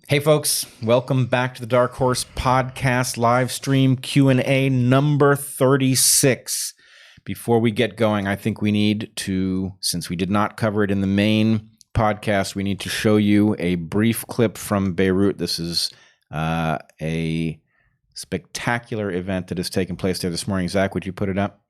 Hey folks, welcome back to the DarkHorse podcast live stream Q&A number 36. Before we get going, I think we need to, since we did not cover it in the main podcast, we need to show you a brief clip from Beirut. This is a spectacular event that has taken place there this morning. Zach, would you put it up?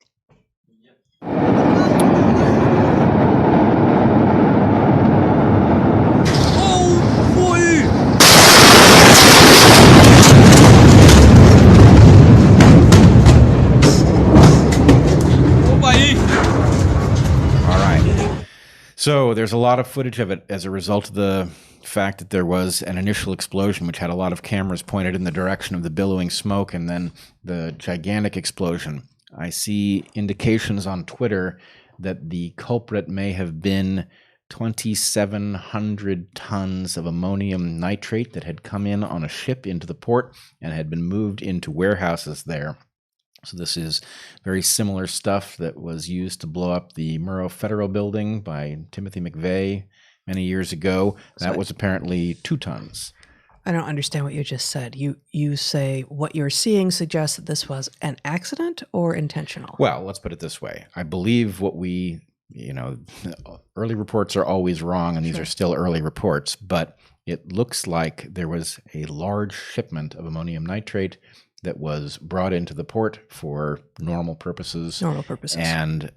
So there's a lot of footage of it as a result of the fact that there was an initial explosion, which had a lot of cameras pointed in the direction of the billowing smoke and then the gigantic explosion. I see indications on Twitter that the culprit may have been 2,700 tons of ammonium nitrate that had come in on a ship into the port and had been moved into warehouses there. So this is very similar stuff that was used to blow up the Murrow Federal Building by Timothy McVeigh many years ago. That was apparently 2 tons. I don't understand what you just said. You say what you're seeing suggests that this was an accident or intentional? Well, let's put it this way. I believe what early reports are always wrong, and these are still early reports, but it looks like there was a large shipment of ammonium nitrate that was brought into the port for normal purposes. And,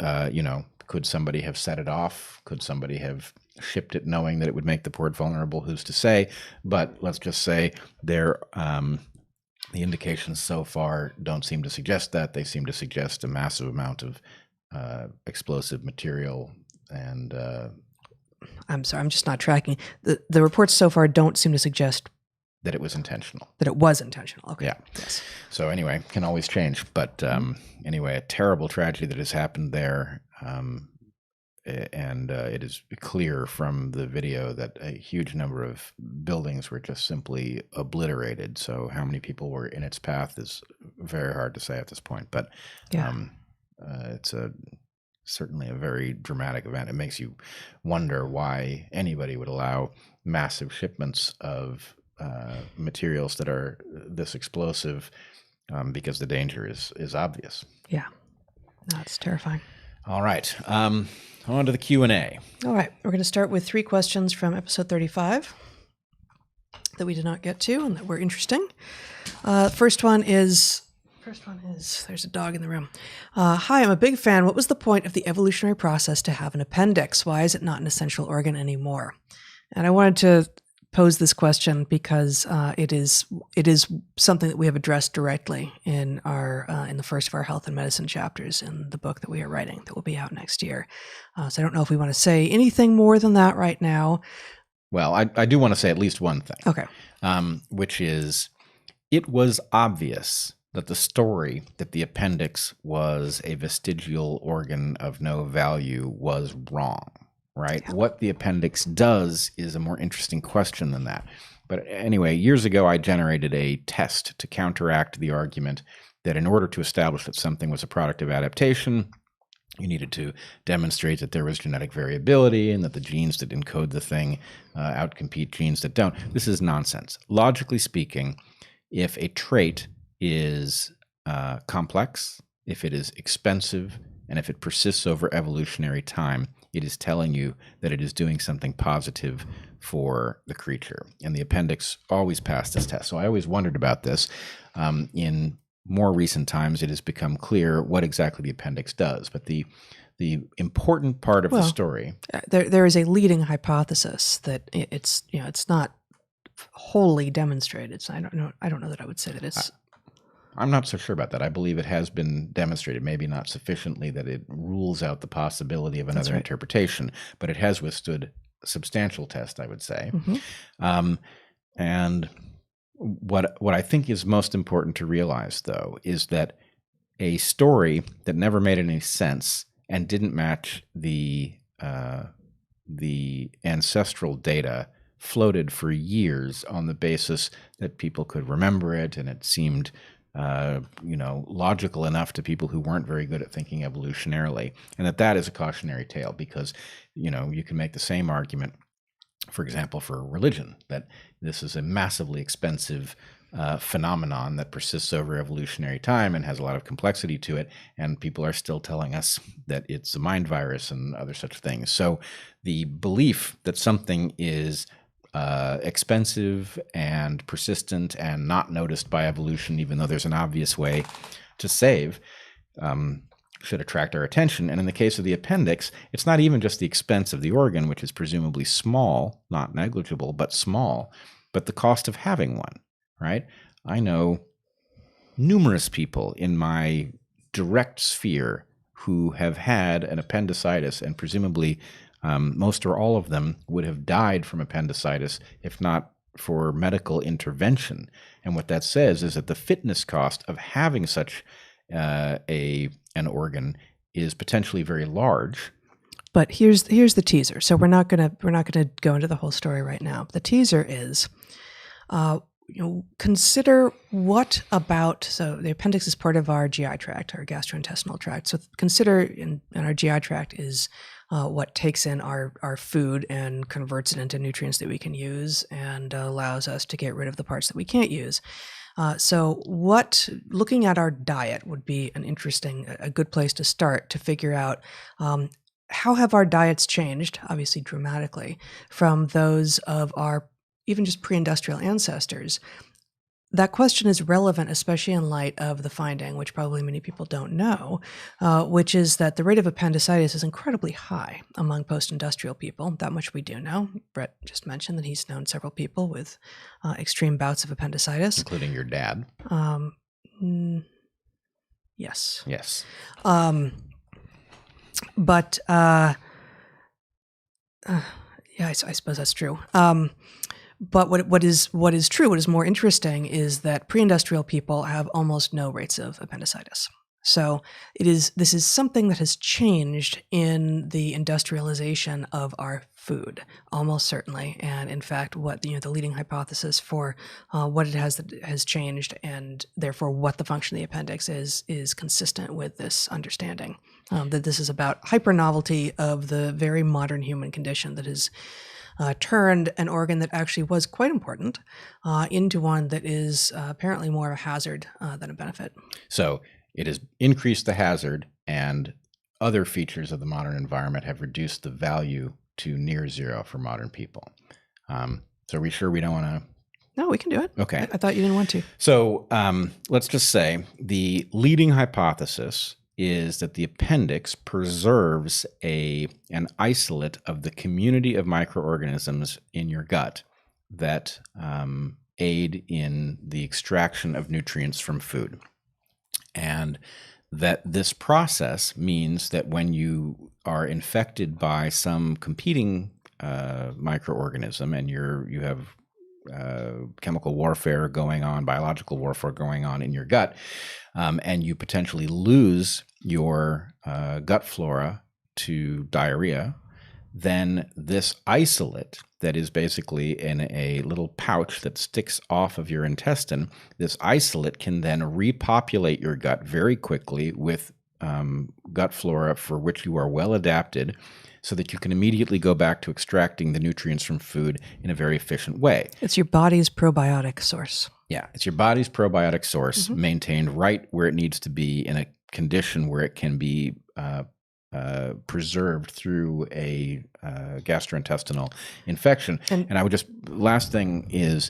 could somebody have set it off? Could somebody have shipped it knowing that it would make the port vulnerable? Who's to say? But let's just say the indications so far don't seem to suggest that. They seem to suggest a massive amount of explosive material. And I'm sorry, I'm just not tracking. The reports so far don't seem to suggest that it was intentional. That it was intentional. Okay. Yeah. Yes. So anyway, can always change. But anyway, a terrible tragedy that has happened there. And it is clear from the video that a huge number of buildings were just simply obliterated. So how many people were in its path is very hard to say at this point. But it's certainly a very dramatic event. It makes you wonder why anybody would allow massive shipments of materials that are this explosive, because the danger is obvious. Yeah, that's terrifying. All right, on to the Q&A. All right, we're going to start with 3 questions from episode 35 that we did not get to and that were interesting. First one is, there's a dog in the room. Hi, I'm a big fan. What was the point of the evolutionary process to have an appendix? Why is it not an essential organ anymore? And I wanted to pose this question because it is something that we have addressed directly in the first of our health and medicine chapters in the book that we are writing that will be out next year. So I don't know if we want to say anything more than that right now. Well, I do want to say at least one thing. Okay. Which is, it was obvious that the story that the appendix was a vestigial organ of no value was wrong. Right? Yeah. What the appendix does is a more interesting question than that. But anyway, years ago, I generated a test to counteract the argument that in order to establish that something was a product of adaptation, you needed to demonstrate that there was genetic variability and that the genes that encode the thing outcompete genes that don't. This is nonsense. Logically speaking, if a trait is complex, if it is expensive, and if it persists over evolutionary time, it is telling you that it is doing something positive for the creature. And the appendix always passed this test. So I always wondered about this. In more recent times, it has become clear what exactly the appendix does. But the important part of the story, there is a leading hypothesis that it's not wholly demonstrated. So I don't know that I would say that it's. I'm not so sure about that. I believe it has been demonstrated, maybe not sufficiently that it rules out the possibility of another interpretation, but it has withstood a substantial test, I would say. Mm-hmm. And what I think is most important to realize, though, is that a story that never made any sense and didn't match the ancestral data floated for years on the basis that people could remember it, and it seemed logical enough to people who weren't very good at thinking evolutionarily, and that is a cautionary tale, because you can make the same argument for example, for religion, that this is a massively expensive phenomenon that persists over evolutionary time and has a lot of complexity to it, and people are still telling us that it's a mind virus and other such things. So the belief that something is expensive and persistent and not noticed by evolution, even though there's an obvious way to save, should attract our attention. And in the case of the appendix, it's not even just the expense of the organ, which is presumably small, not negligible, but small, but the cost of having one, right? I know numerous people in my direct sphere who have had an appendicitis, and presumably most or all of them would have died from appendicitis if not for medical intervention. And what that says is that the fitness cost of having such an organ is potentially very large. But here's the teaser. So we're not gonna go into the whole story right now. The teaser is, consider what about, so the appendix is part of our GI tract, our gastrointestinal tract. So consider in our GI tract is what takes in our food and converts it into nutrients that we can use and allows us to get rid of the parts that we can't use. So looking at our diet would be a good place to start to figure out how have our diets changed, obviously dramatically, from those of our even just pre-industrial ancestors. That question is relevant, especially in light of the finding, which probably many people don't know, which is that the rate of appendicitis is incredibly high among post-industrial people. That much we do know. Bret just mentioned that he's known several people with extreme bouts of appendicitis. Including your dad. Yes. Yes. But yeah, I suppose that's true. But what is true, what is more interesting, is that pre-industrial people have almost no rates of appendicitis. So this is something that has changed in the industrialization of our food, almost certainly. And in fact, what the leading hypothesis for what it has changed, and therefore what the function of the appendix is consistent with this understanding that this is about hyper-novelty of the very modern human condition that is turned an organ that actually was quite important into one that is apparently more of a hazard than a benefit. So it has increased the hazard, and other features of the modern environment have reduced the value to near zero for modern people. So are we sure we don't want to? No, we can do it. Okay. I thought you didn't want to. So let's just say the leading hypothesis is that the appendix preserves an isolate of the community of microorganisms in your gut that aid in the extraction of nutrients from food. And that this process means that when you are infected by some competing microorganism and you have chemical warfare going on, biological warfare going on in your gut, and you potentially lose your gut flora to diarrhea, then this isolate that is basically in a little pouch that sticks off of your intestine, this isolate can then repopulate your gut very quickly with gut flora for which you are well adapted, so that you can immediately go back to extracting the nutrients from food in a very efficient way. It's your body's probiotic source. Yeah, it's your body's probiotic source, maintained right where it needs to be in a condition where it can be preserved through a gastrointestinal infection. And I would just, last thing is,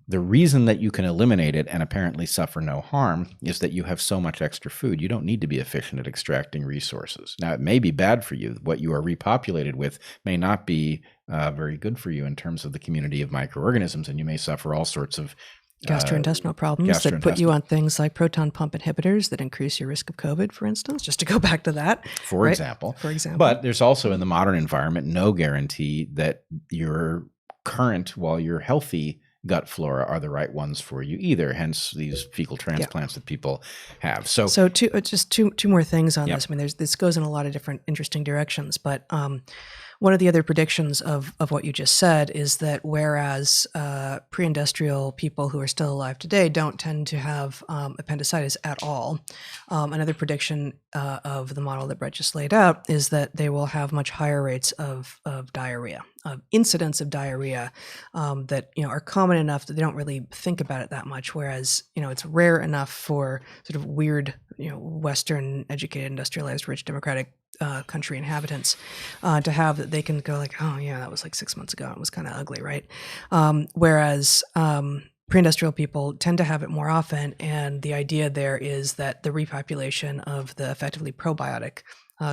the reason that you can eliminate it and apparently suffer no harm is that you have so much extra food. You don't need to be efficient at extracting resources. Now, it may be bad for you. What you are repopulated with may not be very good for you in terms of the community of microorganisms, and you may suffer all sorts of gastrointestinal problems that put you on things like proton pump inhibitors that increase your risk of COVID, for instance, just to go back to that. For example. But there's also, in the modern environment, no guarantee that your current, while you're healthy, gut flora are the right ones for you either, hence these fecal transplants that people have. So just two more things on this. I mean, this goes in a lot of different interesting directions, but one of the other predictions of what you just said is that whereas pre-industrial people who are still alive today don't tend to have appendicitis at all, another prediction of the model that Bret just laid out is that they will have much higher rates of diarrhea incidents of diarrhea that are common enough that they don't really think about it that much. Whereas it's rare enough for sort of weird Western educated, industrialized, rich, democratic country inhabitants to have that they can go like, oh yeah, that was like 6 months ago. It was kind of ugly, right? Whereas pre-industrial people tend to have it more often, and the idea there is that the repopulation of the effectively probiotic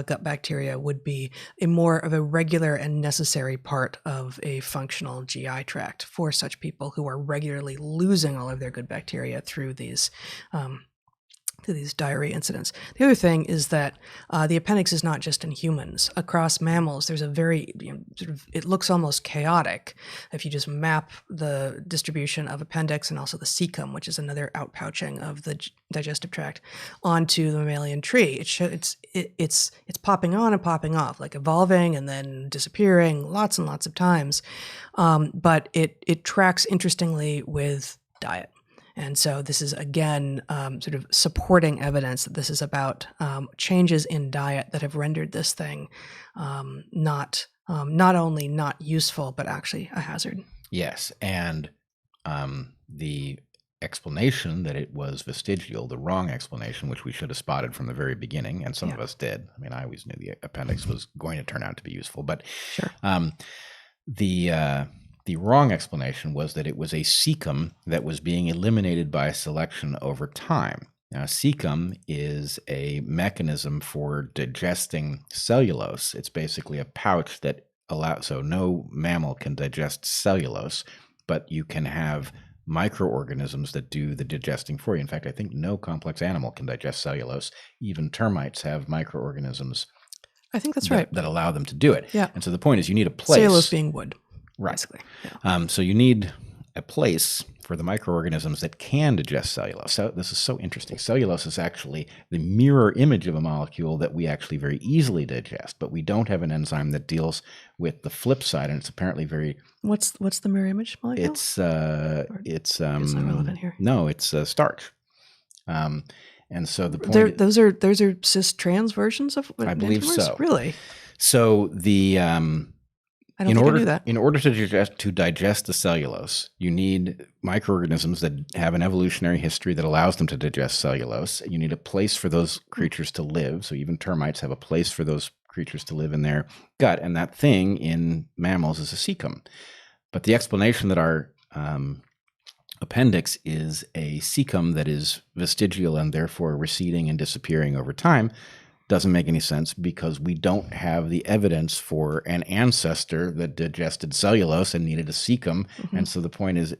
gut bacteria would be more of a regular and necessary part of a functional GI tract for such people who are regularly losing all of their good bacteria through these diarrhea incidents. The other thing is that the appendix is not just in humans. Across mammals, there's a very, it looks almost chaotic if you just map the distribution of appendix and also the cecum, which is another outpouching of the digestive tract, onto the mammalian tree. It's popping on and popping off, like evolving and then disappearing lots and lots of times. But it tracks interestingly with diet. And so this is, again, sort of supporting evidence that this is about changes in diet that have rendered this thing not only not useful, but actually a hazard. Yes, and the explanation that it was vestigial, the wrong explanation, which we should have spotted from the very beginning, and some of us did. I mean, I always knew the appendix was going to turn out to be useful, but sure. The wrong explanation was that it was a cecum that was being eliminated by selection over time. Now, cecum is a mechanism for digesting cellulose. It's basically a pouch that allows, so no mammal can digest cellulose, but you can have microorganisms that do the digesting for you. In fact, I think no complex animal can digest cellulose. Even termites have microorganisms. I think that's right. That allow them to do it. Yeah. And so the point is you need a place. Cellulose being wood. Right. Basically. Yeah. So you need a place for the microorganisms that can digest cellulose. So this is so interesting. Cellulose is actually the mirror image of a molecule that we actually very easily digest, but we don't have an enzyme that deals with the flip side, and it's apparently very. What's the mirror image molecule? It's not relevant here. No, it's starch. And so the point. Those are cis trans versions of what I believe so. Really? So the. I don't think I knew that. In order to digest the cellulose, you need microorganisms that have an evolutionary history that allows them to digest cellulose. You need a place for those creatures to live. So even termites have a place for those creatures to live in their gut. And that thing in mammals is a cecum. But the explanation that our appendix is a cecum that is vestigial and therefore receding and disappearing over time doesn't make any sense, because we don't have the evidence for an ancestor that digested cellulose and needed a cecum. Mm-hmm. And so the point is,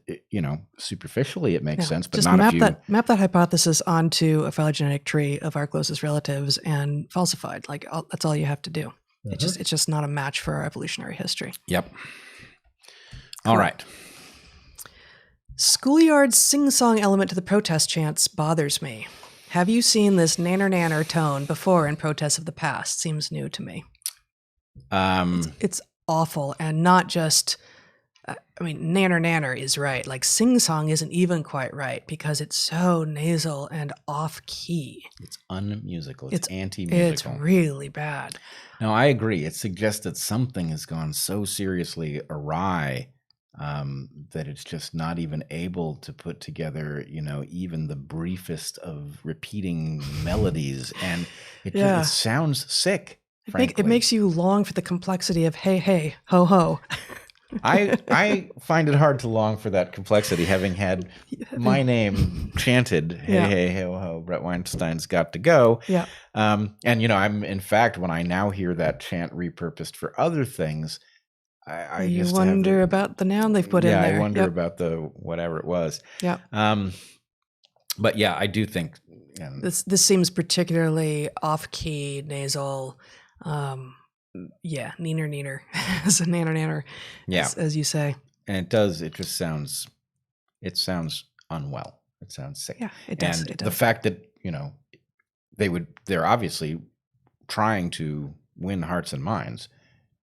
superficially it makes sense, but just not if you map that hypothesis onto a phylogenetic tree of our closest relatives and falsified. Like that's all you have to do. Mm-hmm. It's just not a match for our evolutionary history. Yep. Cool. All right. Schoolyard sing-song element to the protest chants bothers me. Have you seen this nanner tone before in protests of the past? Seems new to me. It's awful, and not just. Nanner is right. Like sing-song isn't even quite right because it's so nasal and off-key. It's unmusical. It's anti-musical. It's really bad. No, I agree. It suggests that something has gone so seriously awry that it's just not even able to put together, even the briefest of repeating melodies, and it sounds sick. It makes you long for the complexity of hey, hey, ho, ho. I find it hard to long for that complexity, having had my name chanted, hey, hey, ho, ho, Bret Weinstein's got to go. Yeah. And, I'm, in fact, when I now hear that chant repurposed for other things, I just wonder about the noun they've put in there. Yeah, I wonder about the whatever it was. Yeah. But yeah, I do think this seems particularly off-key, nasal. Neener as a nanner, as you say. And it does. It just sounds. It sounds unwell. It sounds sick. Yeah, it does. And the fact that they're obviously trying to win hearts and minds.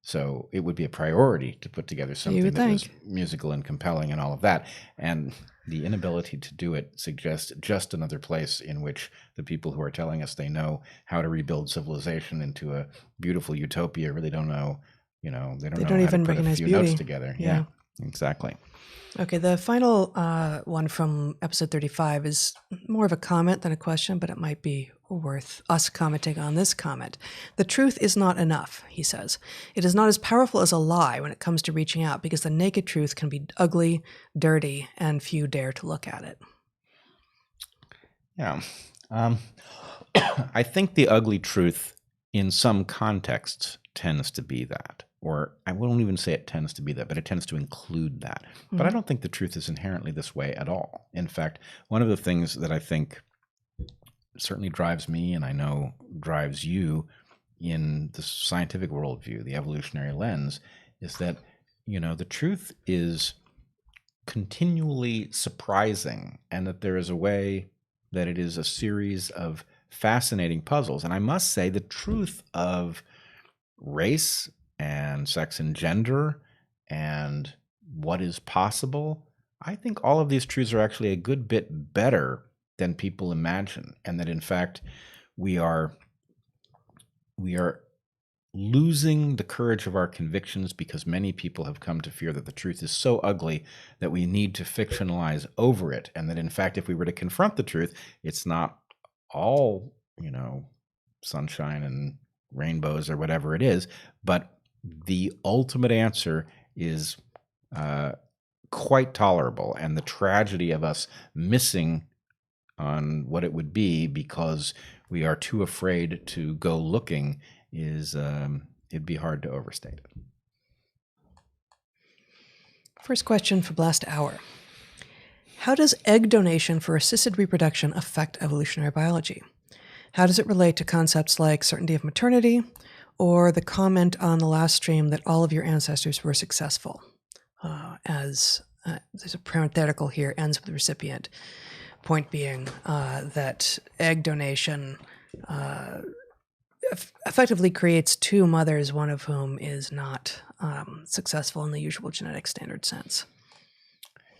So it would be a priority to put together something that was musical and compelling and all of that. And the inability to do it suggests just another place in which the people who are telling us they know how to rebuild civilization into a beautiful utopia really don't know They don't They know don't how to even put a recognize few beauty. notes together. Yeah. Exactly. Okay, the final one from episode 35 is more of a comment than a question, but it might be worth us commenting on this comment. The truth is not enough, he says. It is not as powerful as a lie when it comes to reaching out, because the naked truth can be ugly, dirty, and few dare to look at it. Yeah. I think the ugly truth in some contexts tends to be that. Or I won't even say it tends to be that, but it tends to include that. But I don't think the truth is inherently this way at all. In fact, one of the things that I think certainly drives me, and I know drives you in the scientific worldview, the evolutionary lens, is that, the truth is continually surprising, and that there is a way that it is a series of fascinating puzzles. And I must say, the truth of race and sex and gender and what is possible, I think all of these truths are actually a good bit better than people imagine, and that in fact we are losing the courage of our convictions because many people have come to fear that the truth is so ugly that we need to fictionalize over it, and that in fact if we were to confront the truth, it's not all sunshine and rainbows or whatever it is, but the ultimate answer is quite tolerable, and the tragedy of us missing on what it would be because we are too afraid to go looking is it'd be hard to overstate it. First question for Blast Hour. How does egg donation for assisted reproduction affect evolutionary biology? How does it relate to concepts like certainty of maternity, or the comment on the last stream that all of your ancestors were successful? There's a parenthetical here, ends with the recipient. Point being that egg donation effectively creates two mothers, one of whom is not successful in the usual genetic standard sense.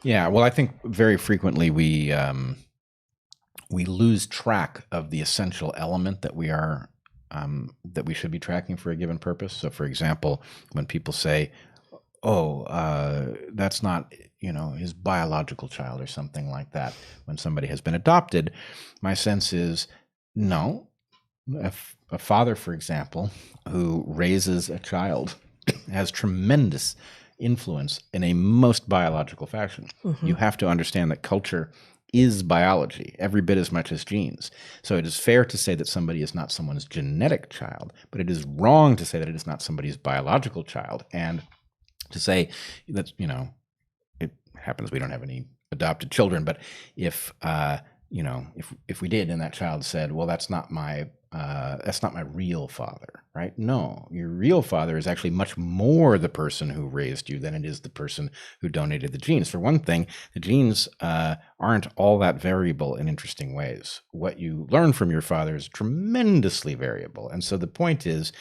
Yeah, well, I think very frequently we lose track of the essential element that we are that we should be tracking for a given purpose. So, for example, when people say, "Oh, that's not his biological child," or something like that, when somebody has been adopted, my sense is no. A father, for example, who raises a child has tremendous influence in a most biological fashion. Mm-hmm. You have to understand that culture is biology every bit as much as genes. So it is fair to say that somebody is not someone's genetic child, but it is wrong to say that it is not somebody's biological child. And to say that, it happens we don't have any adopted children, but if we did, and that child said, well, that's not my real father, right? No, your real father is actually much more the person who raised you than it is the person who donated the genes. For one thing, the genes aren't all that variable in interesting ways. What you learn from your father is tremendously variable. And so the point is,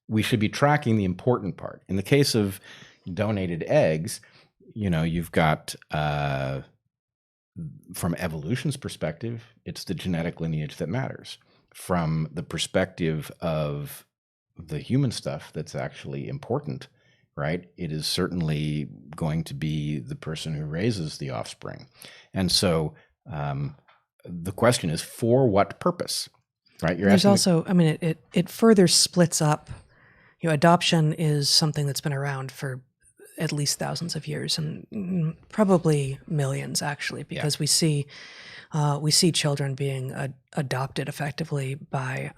we should be tracking the important part. In the case of donated eggs, you've got, from evolution's perspective, it's the genetic lineage that matters. From the perspective of the human stuff that's actually important, right? It is certainly going to be the person who raises the offspring. And so the question is, for what purpose, right? There's also, it further splits up. Adoption is something that's been around for at least thousands of years, and probably millions, actually, because we see children being adopted effectively by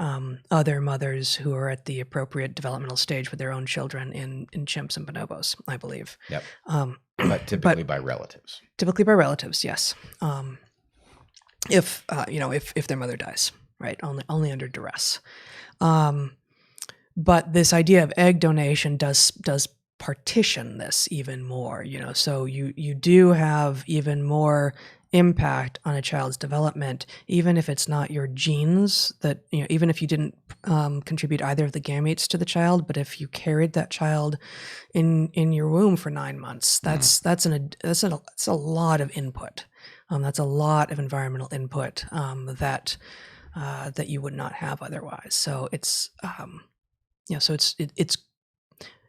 other mothers who are at the appropriate developmental stage with their own children in chimps and bonobos, I believe. Yep. But typically by relatives. Typically by relatives, yes. If their mother dies, right? Only under duress. But this idea of egg donation does partition this even more, so you do have even more impact on a child's development, even if it's not your genes that, even if you didn't contribute either of the gametes to the child, but if you carried that child in your womb for 9 months, that's a lot of input. That's a lot of environmental input that you would not have otherwise. So it's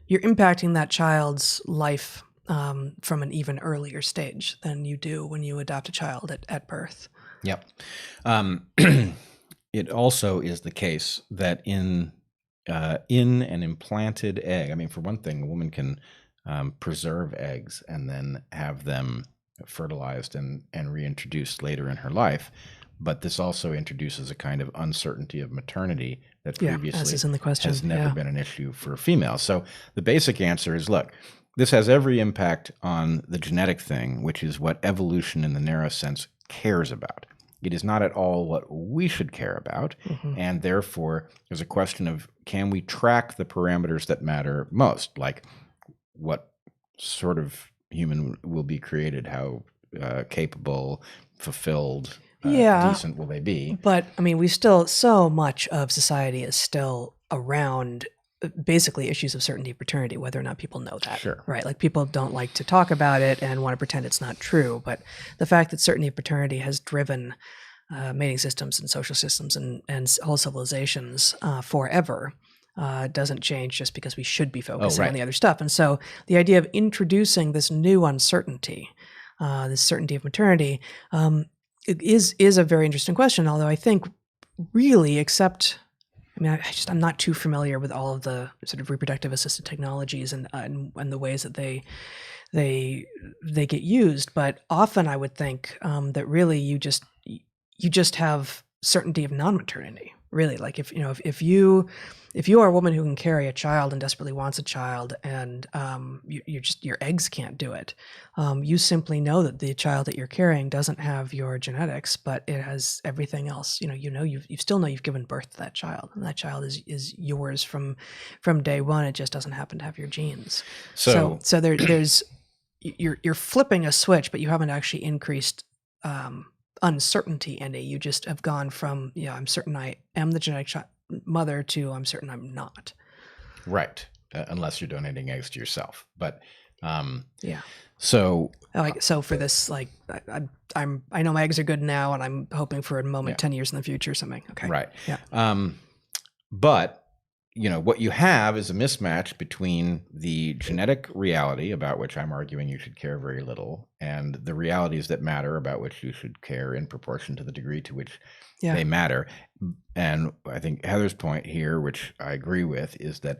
you're impacting that child's life from an even earlier stage than you do when you adopt a child at birth. Yep. It also is the case that in an implanted egg, I mean, for one thing, a woman can preserve eggs and then have them fertilized and reintroduced later in her life. But this also introduces a kind of uncertainty of maternity that previously as is in the question. has never been an issue for females. So the basic answer is, look, this has every impact on the genetic thing, which is what evolution in the narrow sense cares about. It is not at all what we should care about. And therefore, there's a question of, can we track the parameters that matter most? Like what sort of human will be created, how capable, fulfilled, decent will they be? But I mean, we still, so much of society is still around basically issues of certainty of paternity, whether or not people know that. Sure. Right? Like people don't like to talk about it and want to pretend it's not true. But the fact that certainty of paternity has driven mating systems and social systems and whole civilizations forever doesn't change just because we should be focusing on the other stuff. And so the idea of introducing this new uncertainty, this certainty of maternity, is a very interesting question. Although I think really, I'm not too familiar with all of the sort of reproductive assisted technologies and the ways that they get used. But often I would think that really you just have certainty of non-maternity. Really, like if you are a woman who can carry a child and desperately wants a child, and your eggs can't do it, you simply know that the child that you're carrying doesn't have your genetics, but it has everything else. You still know you've given birth to that child, and that child is yours from day one. It just doesn't happen to have your genes. So there's you're flipping a switch, but you haven't actually increased uncertainty any. You just have gone from, I'm certain I am the genetic mother to I'm certain I'm not. Right. Unless you're donating eggs to yourself. But so for this, like I know my eggs are good now, and I'm hoping for a moment 10 years in the future or something. Okay. Right. Yeah. But what you have is a mismatch between the genetic reality, about which I'm arguing you should care very little, and the realities that matter, about which you should care in proportion to the degree to which they matter. And I think Heather's point here, which I agree with, is that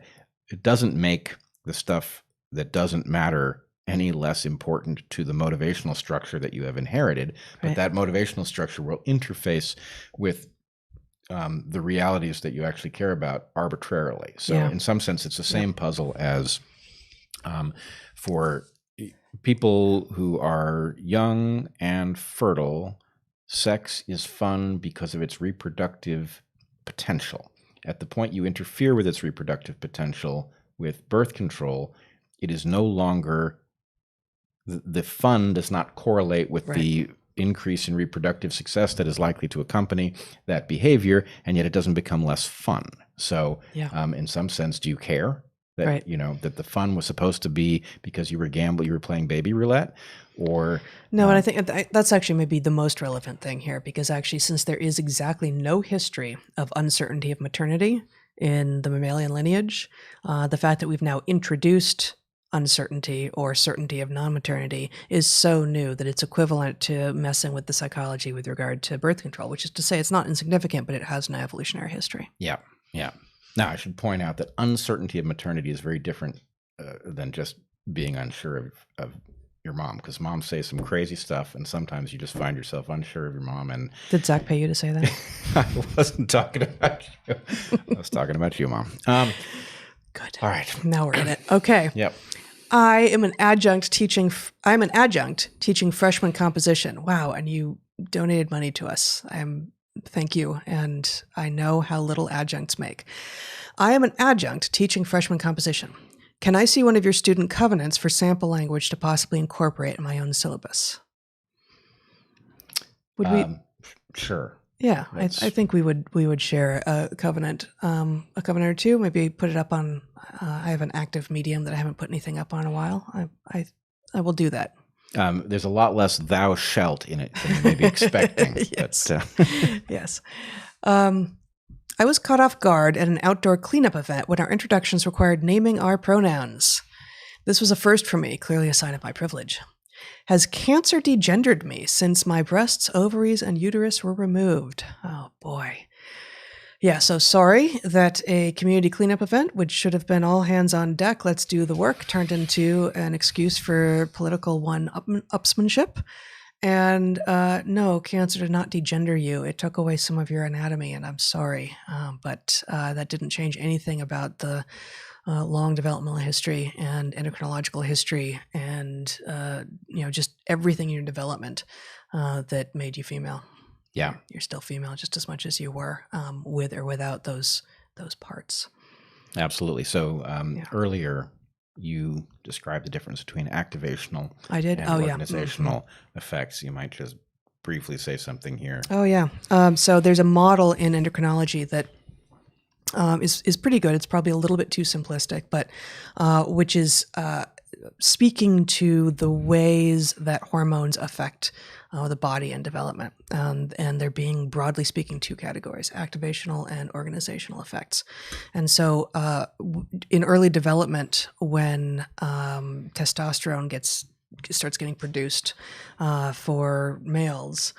it doesn't make the stuff that doesn't matter any less important to the motivational structure that you have inherited, but that motivational structure will interface with the realities that you actually care about arbitrarily. So in some sense, it's the same puzzle as for people who are young and fertile, sex is fun because of its reproductive potential. At the point you interfere with its reproductive potential with birth control, it is no longer, the fun does not correlate with the increase in reproductive success that is likely to accompany that behavior, and yet it doesn't become less fun. So in some sense, do you care that that the fun was supposed to be because you were playing baby roulette? Or no, and I think that's actually maybe the most relevant thing here, because actually, since there is exactly no history of uncertainty of maternity in the mammalian lineage, the fact that we've now introduced uncertainty or certainty of non-maternity is so new that it's equivalent to messing with the psychology with regard to birth control, which is to say it's not insignificant, but it has no evolutionary history. Yeah. Now, I should point out that uncertainty of maternity is very different than just being unsure of your mom, because moms say some crazy stuff, and sometimes you just find yourself unsure of your mom. And did Zach pay you to say that? I wasn't talking about you. I was talking about you, Mom. Good. All right. Now we're in it. Okay. Yep. I'm an adjunct teaching freshman composition. Wow. And you donated money to us. Thank you. And I know how little adjuncts make. I am an adjunct teaching freshman composition. Can I see one of your student covenants for sample language to possibly incorporate in my own syllabus? Would we? Sure. Yeah, I think we would share a covenant or two. Maybe put it up on. I have an active Medium that I haven't put anything up on in a while. I will do that. There's a lot less "thou shalt" in it than you may be expecting. Yes. But, Yes. I was caught off guard at an outdoor cleanup event when our introductions required naming our pronouns. This was a first for me, clearly a sign of my privilege. Has cancer degendered me since my breasts, ovaries, and uterus were removed? Oh, boy. Yeah, so sorry that a community cleanup event, which should have been all hands on deck, let's do the work, turned into an excuse for political one-upsmanship. And no, cancer did not degender you. It took away some of your anatomy, and I'm sorry. But that didn't change anything about the long developmental history and endocrinological history and, just everything in your development that made you female. Yeah. You're still female just as much as you were with or without those parts. Absolutely. So earlier you described the difference between activational and organizational effects. You might just briefly say something here. Oh, yeah. So there's a model in endocrinology that is pretty good. It's probably a little bit too simplistic, but which is speaking to the ways that hormones affect the body and development. And they're being, broadly speaking, two categories, activational and organizational effects. And so in early development, when testosterone starts getting produced for males,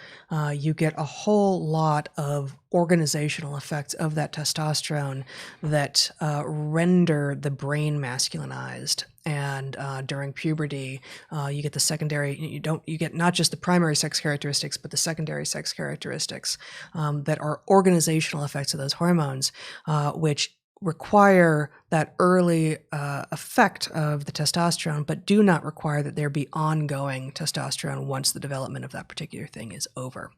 you get a whole lot of organizational effects of that testosterone that render the brain masculinized. And during puberty, you get the secondary. You get not just the primary sex characteristics, but the secondary sex characteristics that are organizational effects of those hormones, which require that early effect of the testosterone, but do not require that there be ongoing testosterone once the development of that particular thing is over.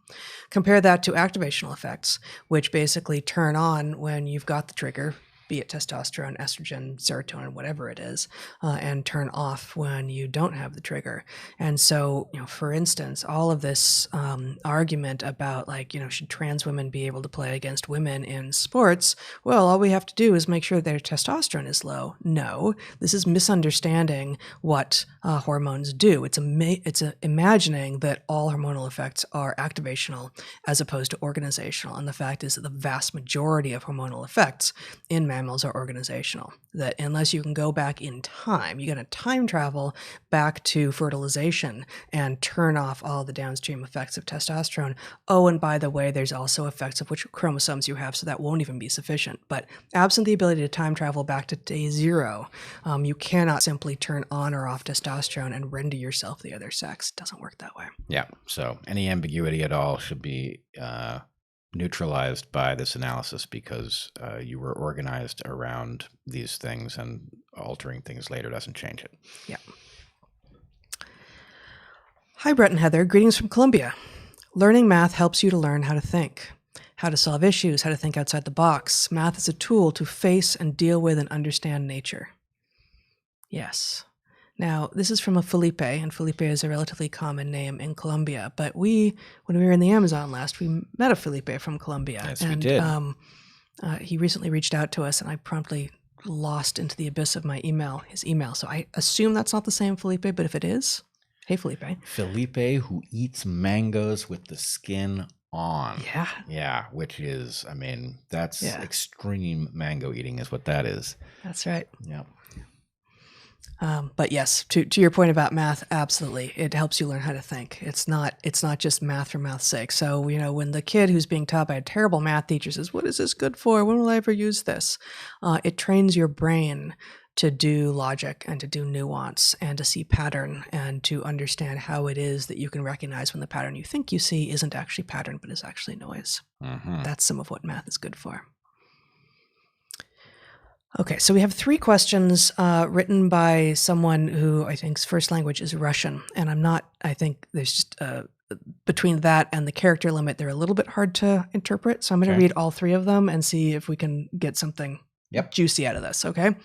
Compare that to activational effects, which basically turn on when you've got the trigger, be it testosterone, estrogen, serotonin, whatever it is, and turn off when you don't have the trigger. And so, for instance, all of this argument about should trans women be able to play against women in sports? Well, all we have to do is make sure their testosterone is low. No, this is misunderstanding what hormones do. It's imagining that all hormonal effects are activational as opposed to organizational. And the fact is that the vast majority of hormonal effects in mammals are organizational. That unless you can go back in time, you're going to time travel back to fertilization and turn off all the downstream effects of testosterone. Oh, and by the way, there's also effects of which chromosomes you have, so that won't even be sufficient. But absent the ability to time travel back to day zero, you cannot simply turn on or off testosterone and render yourself the other sex. It doesn't work that way. Yeah. So any ambiguity at all should be neutralized by this analysis because you were organized around these things, and altering things later doesn't change it. Yeah. Hi, Bret and Heather. Greetings from Colombia. Learning math helps you to learn how to think, how to solve issues, how to think outside the box. Math is a tool to face and deal with and understand nature. Yes. Now, this is from a Felipe, and Felipe is a relatively common name in Colombia. But when we were in the Amazon last, we met a Felipe from Colombia. Yes, we did. He recently reached out to us, and I promptly lost into the abyss of his email. So I assume that's not the same Felipe, but if it is, hey, Felipe. Felipe who eats mangoes with the skin on. Yeah. Yeah, which is, that's extreme mango eating is what that is. That's right. Yeah. But yes, to your point about math, absolutely, it helps you learn how to think. It's not just math for math's sake. So when the kid who's being taught by a terrible math teacher says, "What is this good for? When will I ever use this?" It trains your brain to do logic and to do nuance and to see pattern and to understand how it is that you can recognize when the pattern you think you see isn't actually pattern but is actually noise. Mm-hmm. That's some of what math is good for. Okay, so we have 3 questions written by someone who I think's first language is Russian. And I think there's just, between that and the character limit, they're a little bit hard to interpret. So I'm going to read all 3 of them and see if we can get something juicy out of this, okay?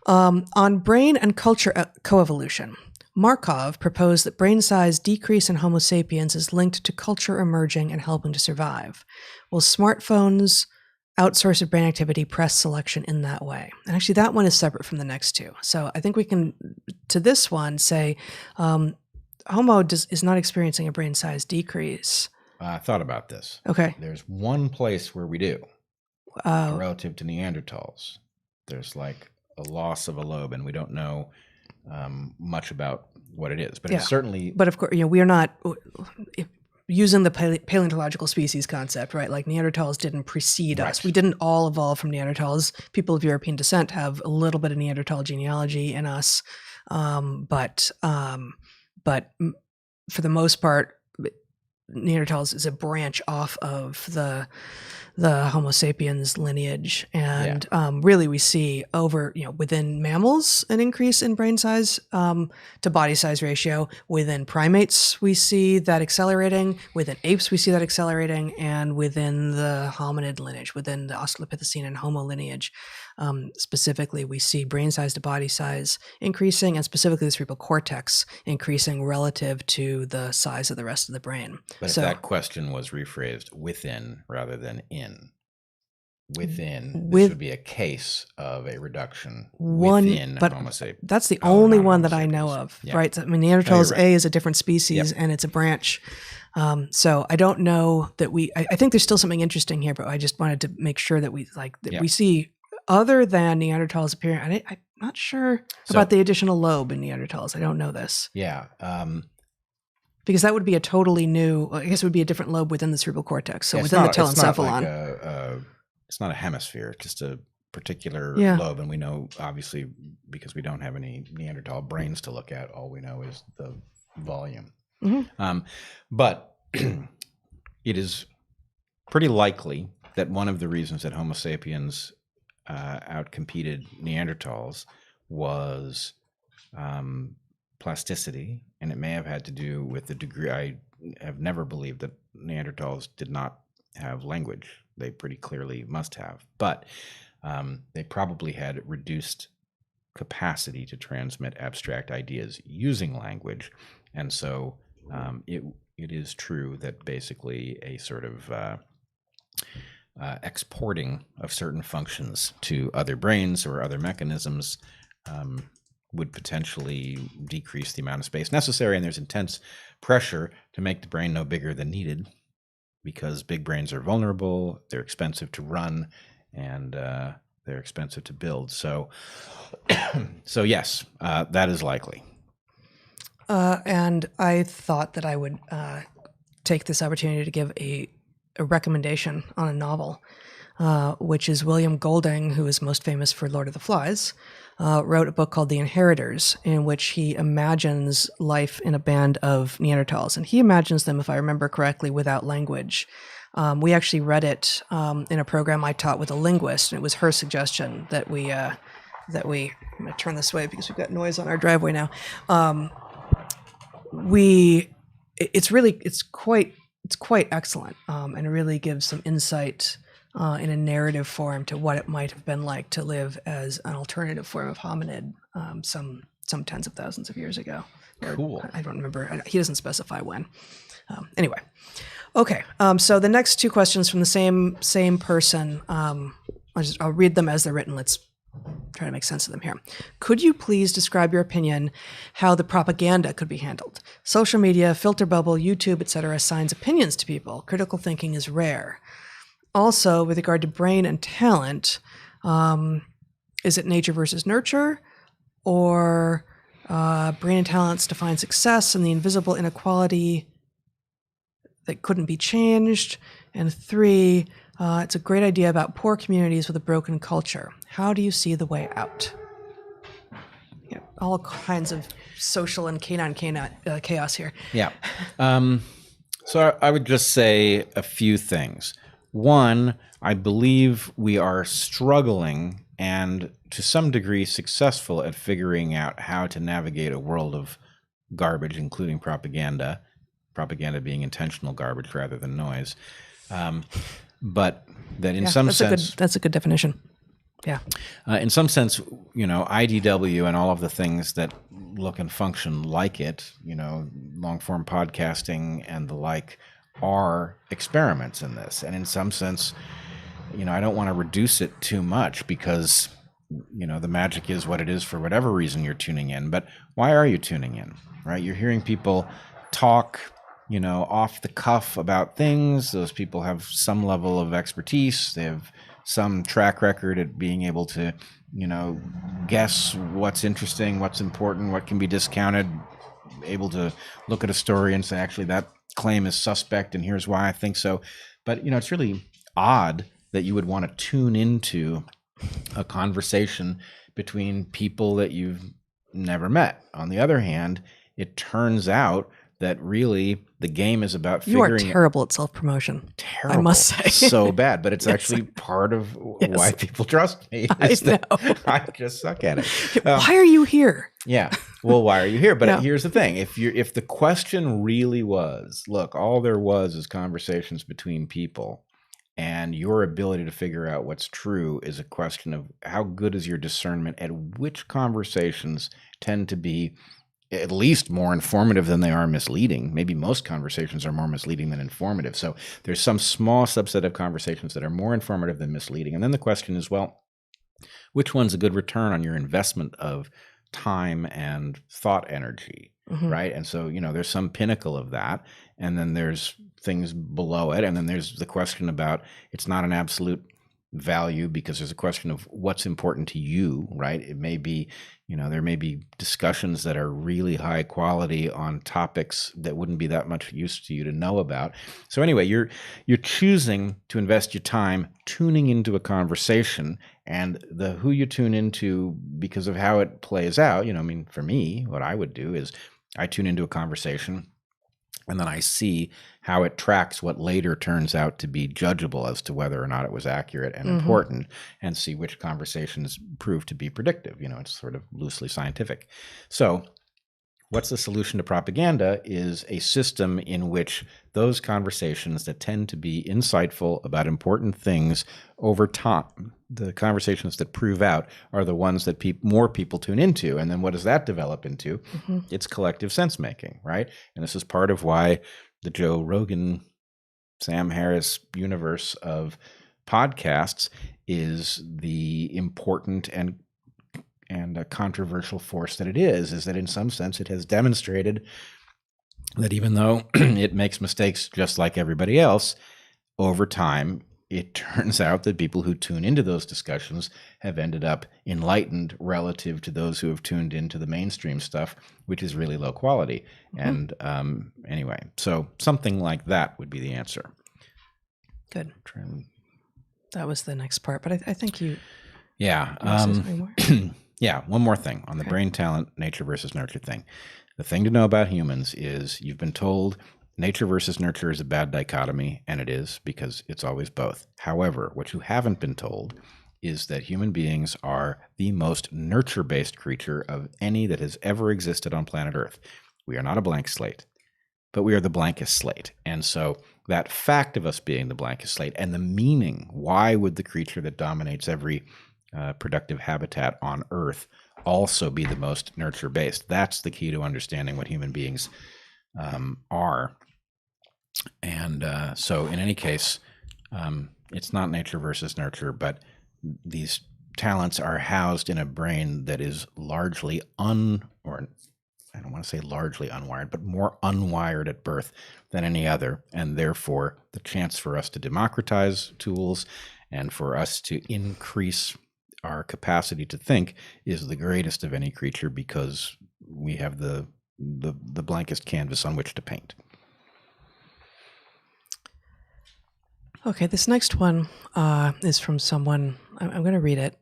On brain and culture coevolution, Markov proposed that brain size decrease in Homo sapiens is linked to culture emerging and helping to survive. Will smartphones outsource of brain activity press selection in that way? And actually that one is separate from the next 2. So I think we can, to this one, say Homo is not experiencing a brain size decrease. I thought about this. Okay. There's one place where we do. relative to Neanderthals. There's like a loss of a lobe, and we don't know much about what it is. But it's certainly. But of course, we are not using the paleontological species concept, right? Like Neanderthals didn't precede us. We didn't all evolve from Neanderthals. People of European descent have a little bit of Neanderthal genealogy in us, but for the most part, Neanderthals is a branch off of the Homo sapiens lineage, and really we see within mammals an increase in brain size to body size ratio. Within primates we see that accelerating. Within apes we see that accelerating, and within the hominid lineage, within the Australopithecine and Homo lineage, specifically we see brain size to body size increasing, and specifically the cerebral cortex increasing relative to the size of the rest of the brain. But if that question was rephrased within rather than in, this would be a case of a reduction within Homo sapiens. That's the only one that I know of, right? I mean, Neanderthals A is a different species, and it's a branch. So I don't know that I think there's still something interesting here, but I just wanted to make sure that we see other than Neanderthals appearing. I'm not sure about the additional lobe in Neanderthals. I don't know this. Yeah. Because that would be a totally new, I guess it would be a different lobe within the cerebral cortex. So within the telencephalon. It's not a hemisphere, just a particular lobe. And we know, obviously, because we don't have any Neanderthal brains to look at, all we know is the volume. But it is pretty likely that one of the reasons that Homo sapiens outcompeted Neanderthals was plasticity, and it may have had to do with the degree. I have never believed that Neanderthals did not have language. They pretty clearly must have, but they probably had reduced capacity to transmit abstract ideas using language, and so it is true that basically a sort of exporting of certain functions to other brains or other mechanisms would potentially decrease the amount of space necessary, and there's intense pressure to make the brain no bigger than needed because big brains are vulnerable, they're expensive to run, and they're expensive to build. So yes, that is likely. And I thought that I would take this opportunity to give a recommendation on a novel, which is William Golding, who is most famous for Lord of the Flies, wrote a book called The Inheritors, in which he imagines life in a band of Neanderthals. And he imagines them, if I remember correctly, without language. We actually read it in a program I taught with a linguist, and it was her suggestion that we I'm going to turn this way because we've got noise on our driveway now. It's quite excellent, and it really gives some insight in a narrative form to what it might have been like to live as an alternative form of hominid some tens of thousands of years ago. Cool. I don't remember. He doesn't specify when. Anyway, okay. So the next two questions from the same person. I'll read them as they're written. Let's try to make sense of them here. Could you please describe your opinion how the propaganda could be handled? Social media, filter bubble, YouTube, etc. assigns opinions to people. Critical thinking is rare. Also, with regard to brain and talent, is it nature versus nurture, or brain and talents define success and the invisible inequality that couldn't be changed? And 3, it's a great idea about poor communities with a broken culture. How do you see the way out? Yeah, all kinds of social and canine chaos here. Yeah. So I would just say a few things. One, I believe we are struggling and to some degree successful at figuring out how to navigate a world of garbage, including propaganda being intentional garbage rather than noise. But that in some sense... That's a good definition. Yeah. In some sense, IDW and all of the things that look and function like it, long-form podcasting and the like, are experiments in this. And in some sense, I don't want to reduce it too much because, the magic is what it is for whatever reason you're tuning in. But why are you tuning in, right? You're hearing people talk, off the cuff about things. Those people have some level of expertise. They have some track record at being able to, guess what's interesting, what's important, what can be discounted, able to look at a story and say, actually, that claim is suspect, and here's why I think so. But, it's really odd that you would want to tune into a conversation between people that you've never met. On the other hand, it turns out that really the game is about You are figuring terrible at self-promotion. terrible, I must say. so bad, but it's Yes. actually part of Yes. why people trust me. I is that know. I just suck at it. Why are you here? Yeah. Well, why are you here? But Yeah. here's the thing: if the question really was, look, all there was is conversations between people, and your ability to figure out what's true is a question of how good is your discernment at which conversations tend to be at least more informative than they are misleading. Maybe most conversations are more misleading than informative. So there's some small subset of conversations that are more informative than misleading. And then the question is, well, which one's a good return on your investment of time and thought energy, right? And so, there's some pinnacle of that. And then there's things below it. And then there's the question about, it's not an absolute value, because there's a question of what's important to you, right? It may be, there may be discussions that are really high quality on topics that wouldn't be that much use to you to know about. So anyway, you're choosing to invest your time tuning into a conversation, and the who you tune into because of how it plays out. For me, what I would do is I tune into a conversation, and then I see how it tracks what later turns out to be judgeable as to whether or not it was accurate and important, and see which conversations prove to be predictive. It's sort of loosely scientific. So what's the solution to propaganda is a system in which those conversations that tend to be insightful about important things over time, the conversations that prove out, are the ones that more people tune into. And then what does that develop into? It's collective sense making, right? And this is part of why the Joe Rogan, Sam Harris universe of podcasts is the important and a controversial force that it is that in some sense it has demonstrated that even though it makes mistakes just like everybody else, over time, it turns out that people who tune into those discussions have ended up enlightened relative to those who have tuned into the mainstream stuff, which is really low quality. And anyway, so something like that would be the answer. Good. That was the next part, but I think you... Yeah. Yeah, one more thing on the brain talent, nature versus nurture thing. The thing to know about humans is you've been told nature versus nurture is a bad dichotomy, and it is, because it's always both. However, what you haven't been told is that human beings are the most nurture-based creature of any that has ever existed on planet Earth. We are not a blank slate, but we are the blankest slate. And so that fact of us being the blankest slate and the meaning, why would the creature that dominates every productive habitat on Earth also be the most nurture-based? That's the key to understanding what human beings are. And so in any case, it's not nature versus nurture, but these talents are housed in a brain that is largely or I don't want to say largely unwired, but more unwired at birth than any other. And therefore, the chance for us to democratize tools and for us to increase our capacity to think is the greatest of any creature, because we have the blankest canvas on which to paint. Okay, this next one is from someone. I'm going to read it.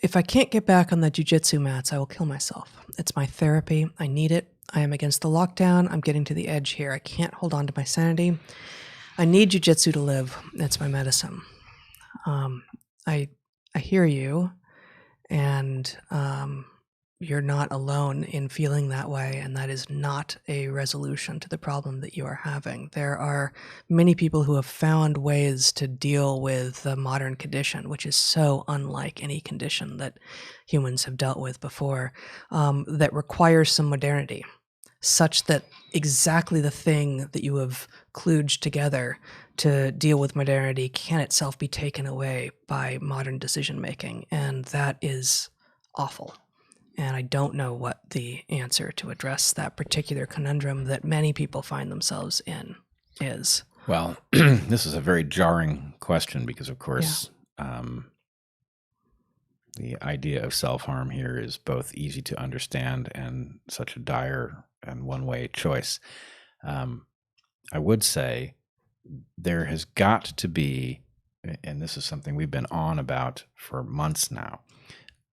If I can't get back on the Jiu Jitsu mats, I will kill myself. It's my therapy. I need it. I am against the lockdown. I'm getting to the edge here. I can't hold on to my sanity. I need Jiu Jitsu to live. It's my medicine. I hear you, and you're not alone in feeling that way, and that is not a resolution to the problem that you are having. There are many people who have found ways to deal with the modern condition, which is so unlike any condition that humans have dealt with before, that requires some modernity, such that exactly the thing that you have kludged together to deal with modernity can itself be taken away by modern decision-making, and that is awful. And I don't know what the answer to address that particular conundrum that many people find themselves in is. Well, this is a very jarring question because, of course, the idea of self-harm here is both easy to understand and such a dire and one-way choice. I would say there has got to be, and this is something we've been on about for months now,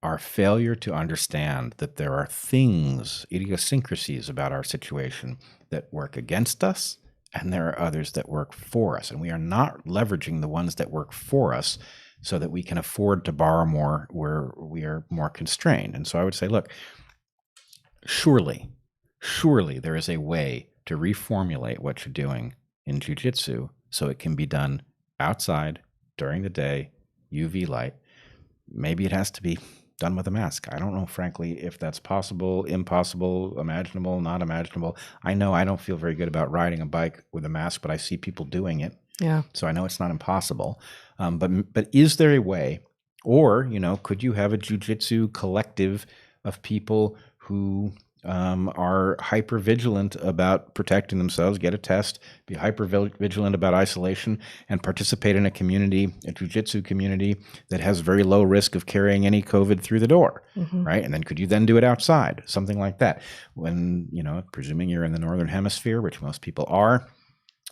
our failure to understand that there are things, idiosyncrasies about our situation that work against us, and there are others that work for us. And we are not leveraging the ones that work for us so that we can afford to borrow more where we are more constrained. And so I would say, look, surely there is a way to reformulate what you're doing in jiu-jitsu so it can be done outside during the day, UV light. Maybe it has to be done with a mask. I don't know, frankly, if that's possible, impossible, imaginable, not imaginable. I know I don't feel very good about riding a bike with a mask, but I see people doing it. Yeah. So I know it's not impossible. But is there a way, or, could you have a jiu-jitsu collective of people who are hyper vigilant about protecting themselves, get a test, be hyper vigilant about isolation, and participate in a community, a jiu-jitsu community that has very low risk of carrying any COVID through the door, right? And then could you then do it outside, something like that? When, presuming you're in the Northern Hemisphere, which most people are,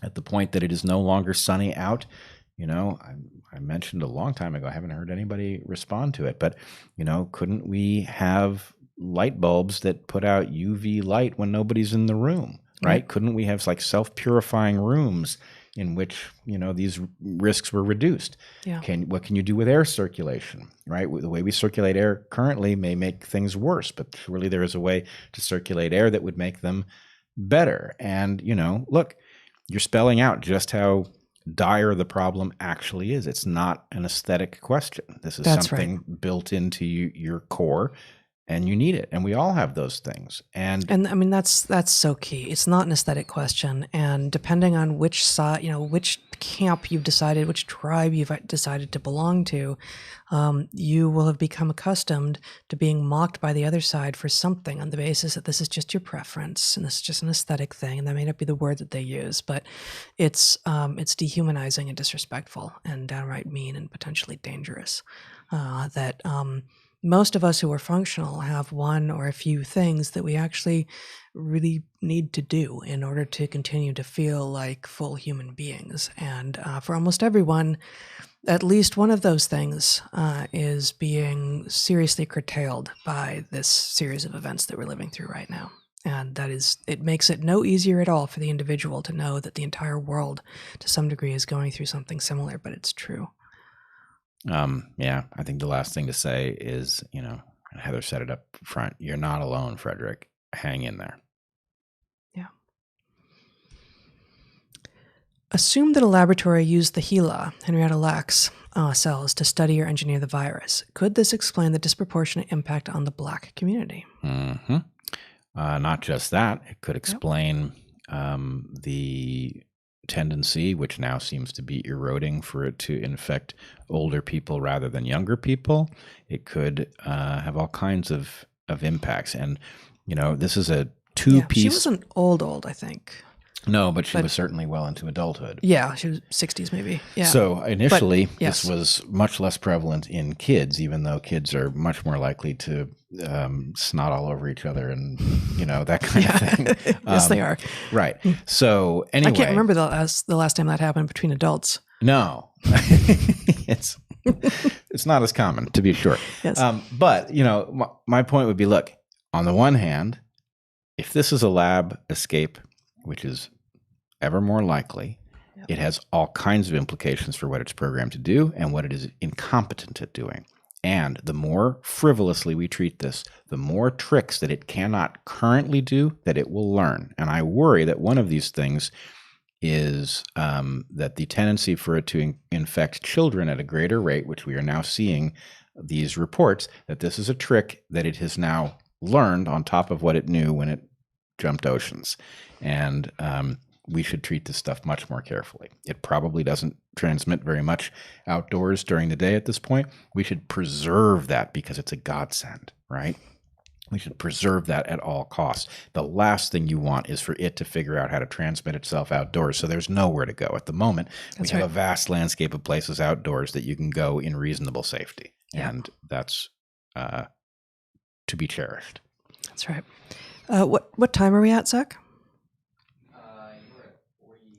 at the point that it is no longer sunny out, I mentioned a long time ago, I haven't heard anybody respond to it, but, couldn't we have light bulbs that put out UV light when nobody's in the room, right? Couldn't we have like self-purifying rooms in which, these risks were reduced? Yeah. What can you do with air circulation, right? The way we circulate air currently may make things worse, but surely there is a way to circulate air that would make them better. And, look, you're spelling out just how dire the problem actually is. It's not an aesthetic question. This is something built into your core, and you need it. And we all have those things. And I mean, that's so key. It's not an aesthetic question. And depending on which side, which camp you've decided, which tribe you've decided to belong to, you will have become accustomed to being mocked by the other side for something on the basis that this is just your preference and this is just an aesthetic thing. And that may not be the word that they use, but it's dehumanizing and disrespectful and downright mean and potentially dangerous. Most of us who are functional have one or a few things that we actually really need to do in order to continue to feel like full human beings. And for almost everyone, at least one of those things is being seriously curtailed by this series of events that we're living through right now. And it makes it no easier at all for the individual to know that the entire world, to some degree, is going through something similar, but it's true. I think the last thing to say is, Heather said it up front. You're not alone, Frederick. Hang in there. Yeah. Assume that a laboratory used the HeLa, Henrietta Lacks, cells to study or engineer the virus. Could this explain the disproportionate impact on the Black community? Mm-hmm. Not just that. It could explain the tendency, which now seems to be eroding, for it to infect older people rather than younger people. It could have all kinds of impacts. And, this is a two-piece... She wasn't old, I think. No, but she was certainly well into adulthood. Yeah, she was 60s maybe. Yeah. So initially, this was much less prevalent in kids, even though kids are much more likely to snot all over each other and, that kind of thing. Yes, they are. Right. So anyway. I can't remember the last time that happened between adults. No. It's not as common, to be sure. Yes. But, my point would be, look, on the one hand, if this is a lab escape, which is ever more likely, it has all kinds of implications for what it's programmed to do and what it is incompetent at doing. And the more frivolously we treat this, the more tricks that it cannot currently do that it will learn. And I worry that one of these things is that the tendency for it to infect children at a greater rate, which we are now seeing these reports, that this is a trick that it has now learned on top of what it knew when it jumped oceans. And we should treat this stuff much more carefully. It probably doesn't transmit very much outdoors during the day at this point. We should preserve that because it's a godsend, right? We should preserve that at all costs. The last thing you want is for it to figure out how to transmit itself outdoors. So there's nowhere to go at the moment. That's we have right. a vast landscape of places outdoors that you can go in reasonable safety. Yeah. And that's to be cherished. That's right. What time are we at, Zach? We're at 46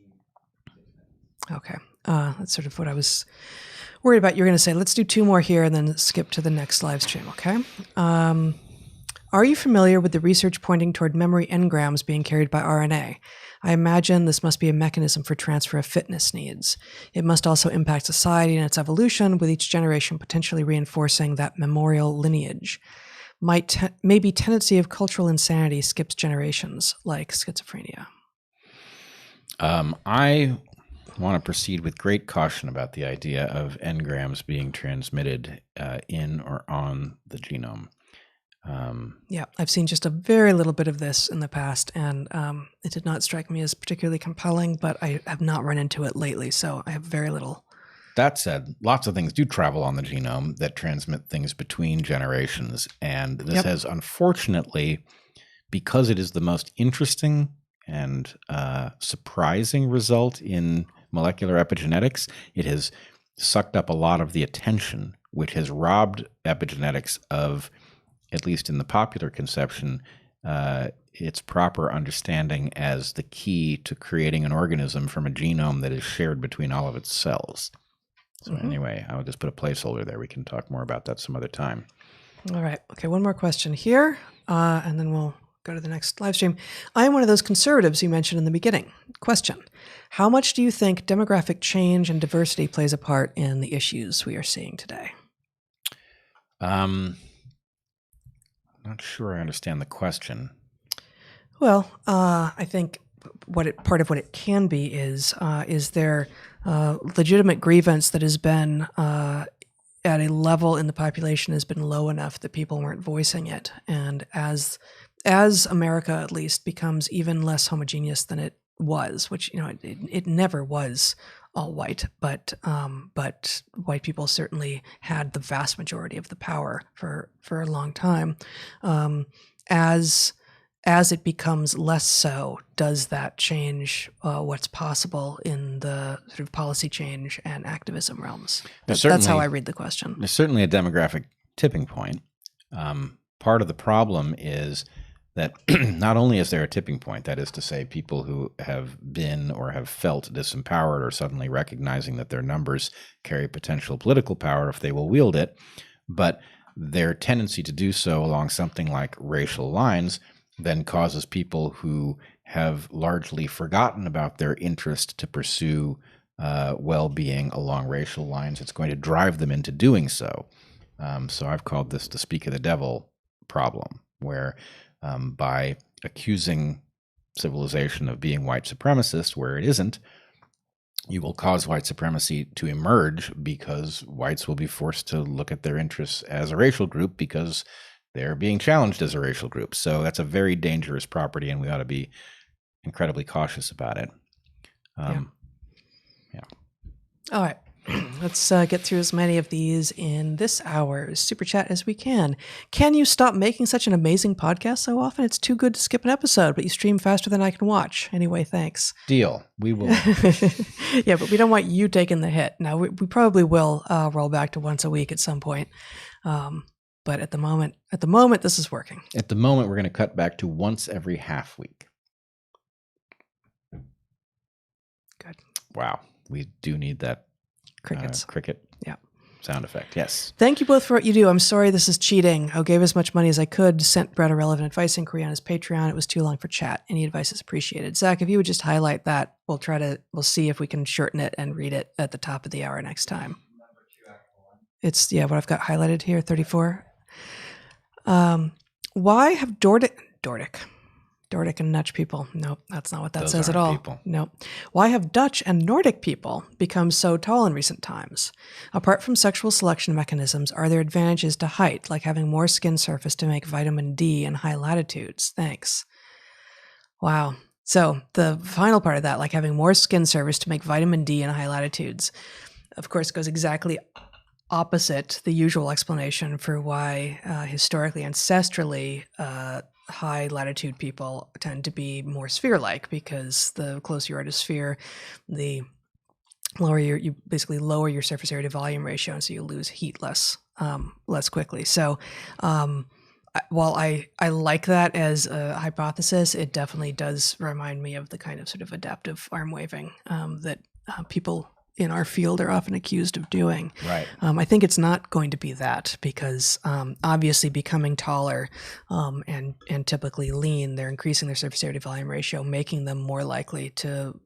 minutes. Okay. That's sort of what I was worried about. You're going to say, let's do 2 more here and then skip to the next live stream, okay? Are you familiar with the research pointing toward memory engrams being carried by RNA? I imagine this must be a mechanism for transfer of fitness needs. It must also impact society and its evolution, with each generation potentially reinforcing that memorial lineage. Maybe tendency of cultural insanity skips generations, like schizophrenia. I want to proceed with great caution about the idea of engrams being transmitted in or on the genome. Yeah, I've seen just a very little bit of this in the past, and it did not strike me as particularly compelling, but I have not run into it lately, so I have very little. That said, lots of things do travel on the genome that transmit things between generations, and this has unfortunately, because it is the most interesting and surprising result in molecular epigenetics, it has sucked up a lot of the attention, which has robbed epigenetics of, at least in the popular conception, its proper understanding as the key to creating an organism from a genome that is shared between all of its cells. So anyway, I'll just put a placeholder there. We can talk more about that some other time. All right. Okay, one more question here, and then we'll go to the next live stream. I am one of those conservatives you mentioned in the beginning. Question: how much do you think demographic change and diversity plays a part in the issues we are seeing today? I'm not sure I understand the question. Well, I think part of what it can be is there legitimate grievance that has been at a level in the population has been low enough that people weren't voicing it, and as America at least becomes even less homogeneous than it was, which it never was all white, but white people certainly had the vast majority of the power for a long time. As it becomes less so, does that change what's possible in the sort of policy change and activism realms? That's how I read the question. There's certainly a demographic tipping point. Part of the problem is that not only is there a tipping point, that is to say, people who have been or have felt disempowered are suddenly recognizing that their numbers carry potential political power if they will wield it, but their tendency to do so along something like racial lines then causes people who have largely forgotten about their interest to pursue well-being along racial lines. It's going to drive them into doing so. So I've called this the speak of the devil problem, where by accusing civilization of being white supremacist where it isn't, you will cause white supremacy to emerge because whites will be forced to look at their interests as a racial group because they're being challenged as a racial group. So that's a very dangerous property, and we ought to be incredibly cautious about it. Yeah. All right. Let's get through as many of these in this hour's Super Chat as we can. Can you stop making such an amazing podcast so often? It's too good to skip an episode, but you stream faster than I can watch. Anyway, thanks. Deal. We will. Yeah, but we don't want you taking the hit. Now, we probably will roll back to once a week at some point. But at the moment, this is working. At the moment, we're going to cut back to once every half week. Good. Wow. We do need that cricket sound effect. Yes. Thank you both for what you do. I'm sorry this is cheating. I gave as much money as I could, sent Bret relevant advice inquiry on his Patreon. It was too long for chat. Any advice is appreciated. Zach, if you would just highlight that, we'll see if we can shorten it and read it at the top of the hour next time. It's what I've got highlighted here, 34. Why have Dordic and Dutch people? Nope, that's not what that says at all. People. Nope. Why have Dutch and Nordic people become so tall in recent times? Apart from sexual selection mechanisms, are there advantages to height, like having more skin surface to make vitamin D in high latitudes? Thanks. Wow. So the final part of that, like having more skin surface to make vitamin D in high latitudes, of course, goes exactly opposite the usual explanation for why historically, ancestrally, high latitude people tend to be more sphere-like, because the closer you are to sphere, the lower you basically lower your surface area to volume ratio, and so you lose heat less quickly. So while I like that as a hypothesis, it definitely does remind me of the kind of sort of adaptive arm waving that people in our field are often accused of doing. Right. I think it's not going to be that, because obviously becoming taller and typically lean, they're increasing their surface area to volume ratio, making them more likely to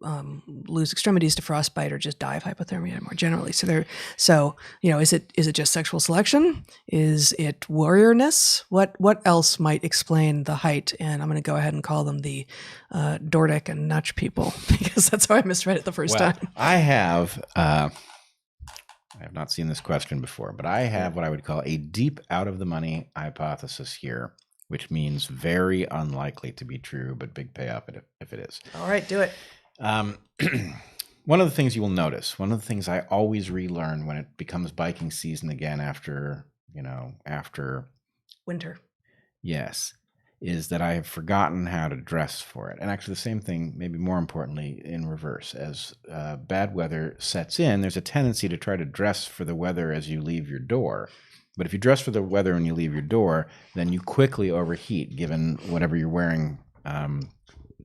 lose extremities to frostbite or just die of hypothermia more generally. So is it just sexual selection? Is it warriorness? What else might explain the height? And I'm going to go ahead and call them the Dordic and Nutch people, because that's how I misread it the first time. I have not seen this question before, but I have what I would call a deep out of the money hypothesis here, which means very unlikely to be true, but big payoff if it is. All right, do it. One of the things you will notice, one of the things I always relearn when it becomes biking season again after winter. Yes. Is that I have forgotten how to dress for it. And actually the same thing, maybe more importantly, in reverse. As bad weather sets in, there's a tendency to try to dress for the weather as you leave your door. But if you dress for the weather when you leave your door, then you quickly overheat, given whatever you're wearing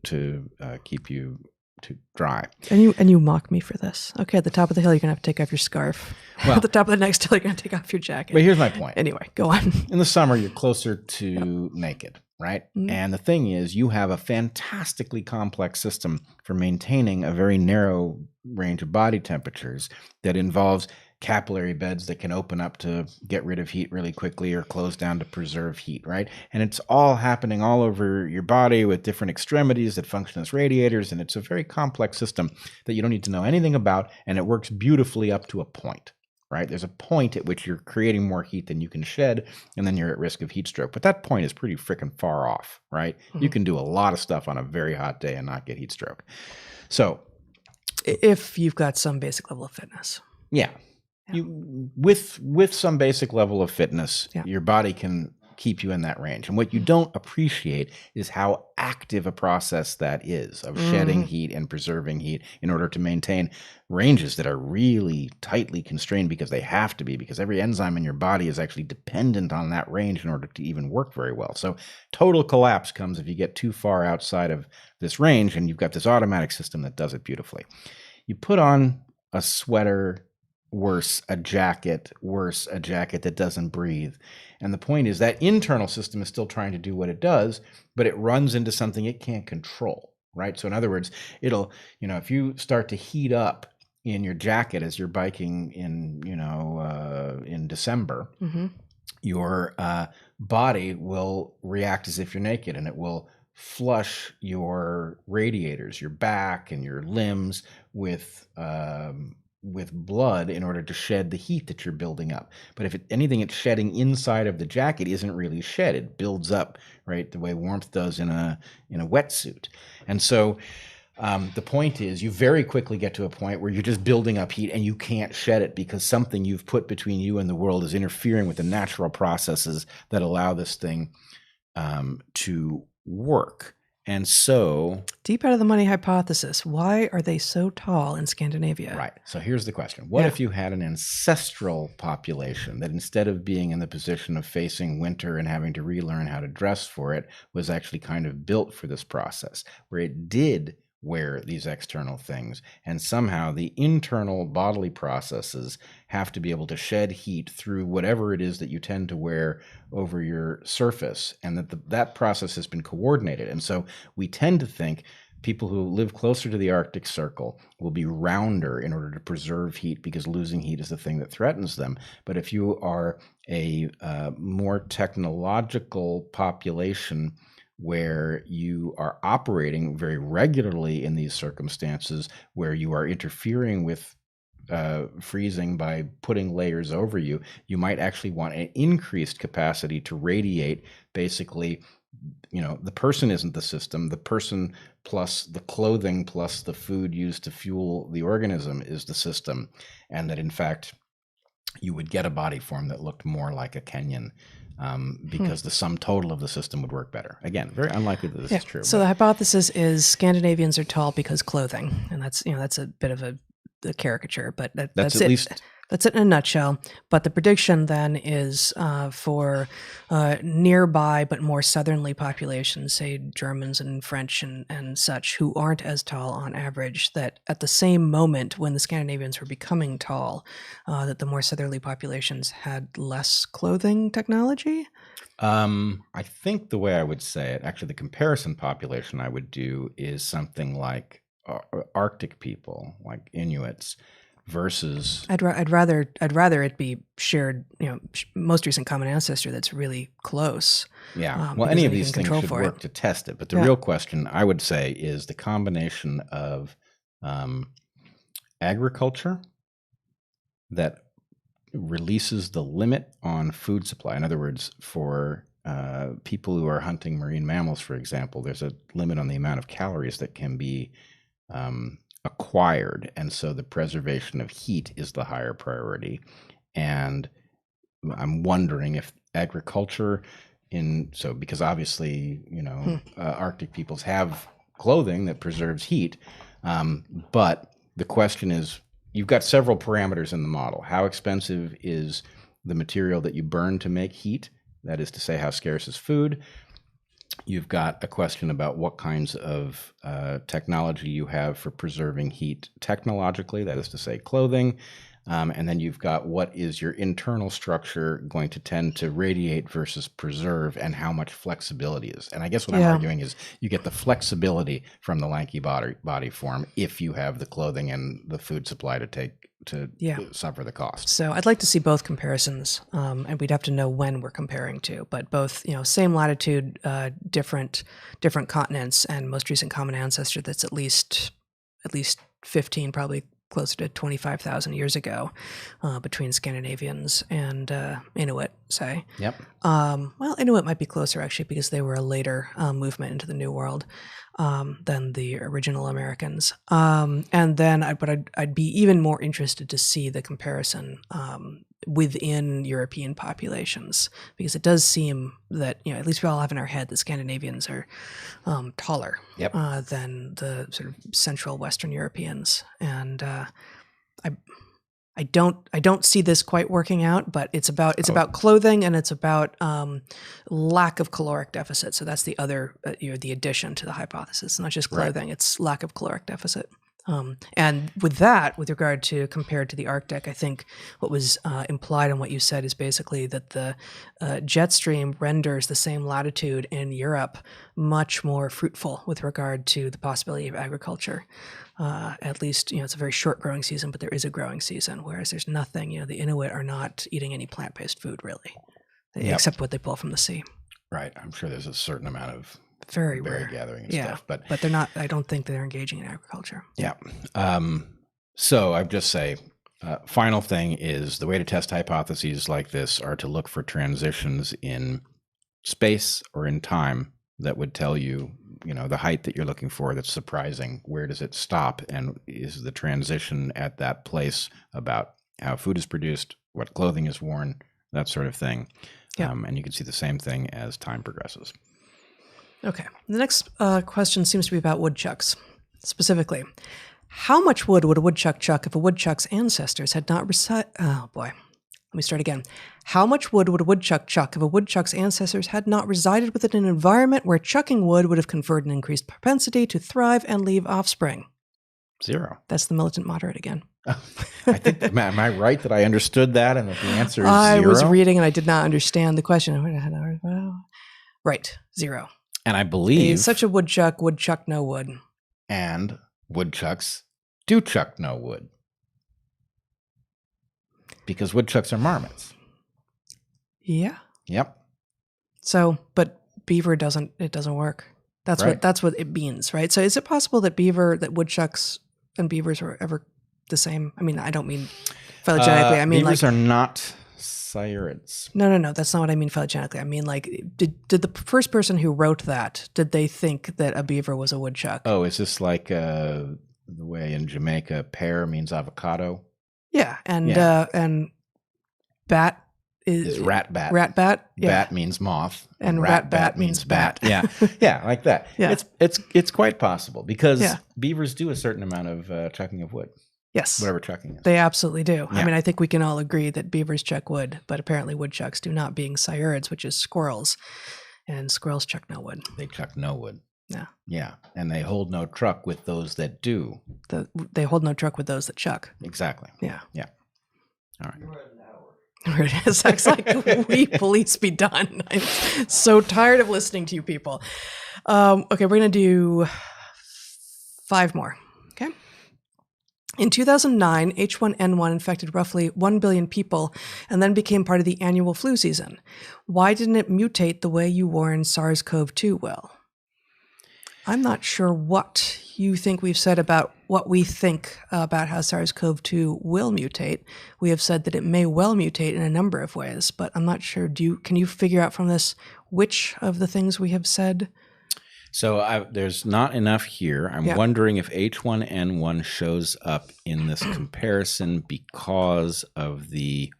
to keep you to dry. And you mock me for this. Okay, at the top of the hill, you're going to have to take off your scarf. Well, at the top of the next hill, you're going to take off your jacket. But here's my point. Anyway, go on. In the summer, you're closer to naked. Right. Mm-hmm. And the thing is, you have a fantastically complex system for maintaining a very narrow range of body temperatures that involves capillary beds that can open up to get rid of heat really quickly or close down to preserve heat. Right. And it's all happening all over your body with different extremities that function as radiators. And it's a very complex system that you don't need to know anything about. And it works beautifully up to a point. Right? There's a point at which you're creating more heat than you can shed, and then you're at risk of heat stroke. But that point is pretty freaking far off, right? Mm-hmm. You can do a lot of stuff on a very hot day and not get heat stroke. So, if you've got some basic level of fitness. Yeah. You with some basic level of fitness, your body can keep you in that range. And what you don't appreciate is how active a process that is of shedding heat and preserving heat in order to maintain ranges that are really tightly constrained, because they have to be, because every enzyme in your body is actually dependent on that range in order to even work very well. So total collapse comes if you get too far outside of this range, and you've got this automatic system that does it beautifully. You put on a sweater, worse a jacket that doesn't breathe. And the point is that internal system is still trying to do what it does, but it runs into something it can't control, right? So in other words, it'll, if you start to heat up in your jacket as you're biking in December, your body will react as if you're naked, and it will flush your radiators, your back and your limbs with blood in order to shed the heat that you're building up. But if anything it's shedding inside of the jacket isn't really shed, it builds up, right, the way warmth does in a wetsuit. And so the point is, you very quickly get to a point where you're just building up heat and you can't shed it because something you've put between you and the world is interfering with the natural processes that allow this thing to work. And so, deep out of the money hypothesis, why are they so tall in Scandinavia? Right. So here's the question. What if you had an ancestral population that, instead of being in the position of facing winter and having to relearn how to dress for it, was actually kind of built for this process, where it did wear these external things, and somehow the internal bodily processes have to be able to shed heat through whatever it is that you tend to wear over your surface, and that process has been coordinated. And so we tend to think people who live closer to the Arctic Circle will be rounder in order to preserve heat, because losing heat is the thing that threatens them. But if you are a more technological population, where you are operating very regularly in these circumstances, where you are interfering with freezing by putting layers over you, you might actually want an increased capacity to radiate. Basically, the person isn't the system. The person plus the clothing plus the food used to fuel the organism is the system. And that, in fact, you would get a body form that looked more like a Kenyan, because the sum total of the system would work better. Again, very unlikely that this is true. So the hypothesis is Scandinavians are tall because clothing, and that's a bit of a caricature, but that's at it. least That's it in a nutshell. But the prediction then is for nearby but more southerly populations, say Germans and French and such, who aren't as tall on average, that at the same moment when the Scandinavians were becoming tall, that the more southerly populations had less clothing technology. I think the way I would say it, actually, the comparison population I would do is something like Arctic people, like Inuits, versus. I'd rather it be shared, most recent common ancestor that's really close. Yeah. Well, any of these things should work to test it. But the real question, I would say, is the combination of agriculture that releases the limit on food supply. In other words, for people who are hunting marine mammals, for example, there's a limit on the amount of calories that can be acquired, and so the preservation of heat is the higher priority. And I'm wondering if agriculture because obviously Arctic peoples have clothing that preserves heat, but the question is, you've got several parameters in the model. How expensive is the material that you burn to make heat? That is to say, how scarce is food? You've got a question about what kinds of technology you have for preserving heat technologically, that is to say, clothing. And then you've got what is your internal structure going to tend to radiate versus preserve, and how much flexibility is. And I guess what I'm arguing is you get the flexibility from the lanky body form if you have the clothing and the food supply to suffer the cost. So I'd like to see both comparisons, and we'd have to know when we're comparing to, but both, same latitude, different continents, and most recent common ancestor that's at least 15, probably closer to 25,000 years ago, between Scandinavians and Inuit, say. Yep. Well, Inuit might be closer, actually, because they were a later movement into the New World than the original Americans. And then I'd be even more interested to see the comparison within European populations, because it does seem that, at least we all have in our head that Scandinavians are taller than the sort of Central Western Europeans. And I don't see this quite working out, but it's about clothing, and it's about lack of caloric deficit. So that's the other, the addition to the hypothesis. It's not just clothing; it's lack of caloric deficit. And with regard to compared to the Arctic, I think what was implied in what you said is basically that the jet stream renders the same latitude in Europe much more fruitful with regard to the possibility of agriculture. At least, it's a very short growing season, but there is a growing season, whereas there's nothing, the Inuit are not eating any plant-based food, really, except what they pull from the sea. Right. I'm sure there's a certain amount of very berry rare gathering and stuff, but they're not. I don't think they're engaging in agriculture. Yeah. So I'd just say, final thing is, the way to test hypotheses like this are to look for transitions in space or in time that would tell you, the height that you're looking for that's surprising. Where does it stop? And is the transition at that place about how food is produced, what clothing is worn, that sort of thing. Yeah. And you can see the same thing as time progresses. Okay. The next question seems to be about woodchucks. Specifically, how much wood would a woodchuck chuck if a woodchuck's ancestors had not Oh, boy. Let me start again. How much wood would a woodchuck chuck if a woodchuck's ancestors had not resided within an environment where chucking wood would have conferred an increased propensity to thrive and leave offspring? 0. That's the militant moderate again. I think, am I right that I understood that and that the answer is 0? I was reading and I did not understand the question. Right, 0. And I believe such a woodchuck would chuck no wood. And woodchucks do chuck no wood, because woodchucks are marmots. Yeah. Yep. So, but beaver doesn't work. That's what it means, right? So is it possible that woodchucks and beavers are ever the same? I mean, I don't mean phylogenetically. I mean, beavers are not cyrids. No, that's not what I mean phylogenetically. I mean, did the first person who wrote that, did they think that a beaver was a woodchuck? Oh, is this like the way in Jamaica pear means avocado? Yeah, and bat is rat bat. Rat bat. Yeah. Bat means moth, and rat bat means bat. Yeah, yeah, like that. Yeah. It's quite possible because Yeah. beavers do a certain amount of chucking of wood, Yes. whatever chucking is. They absolutely do. I Yeah. mean, I think we can all agree that beavers chuck wood, but apparently woodchucks do not, being sciurids, which is squirrels. And squirrels chuck no wood. They chuck no wood. Yeah. Yeah, and they hold no truck with those that do. They hold no truck with those that chuck. Exactly. Yeah. Yeah. All right. Zach's like, we police be done. I'm so tired of listening to you people. Okay, we're going to do 5 more. Okay. In 2009, H1N1 infected roughly 1 billion people and then became part of the annual flu season. Why didn't it mutate the way you warned SARS-CoV-2 will? I'm not sure what you think we've said about what we think about how SARS-CoV-2 will mutate. We have said that it may well mutate in a number of ways, but I'm not sure. Can you figure out from this which of the things we have said? So there's not enough here. I'm wondering if H1N1 shows up in this comparison because of the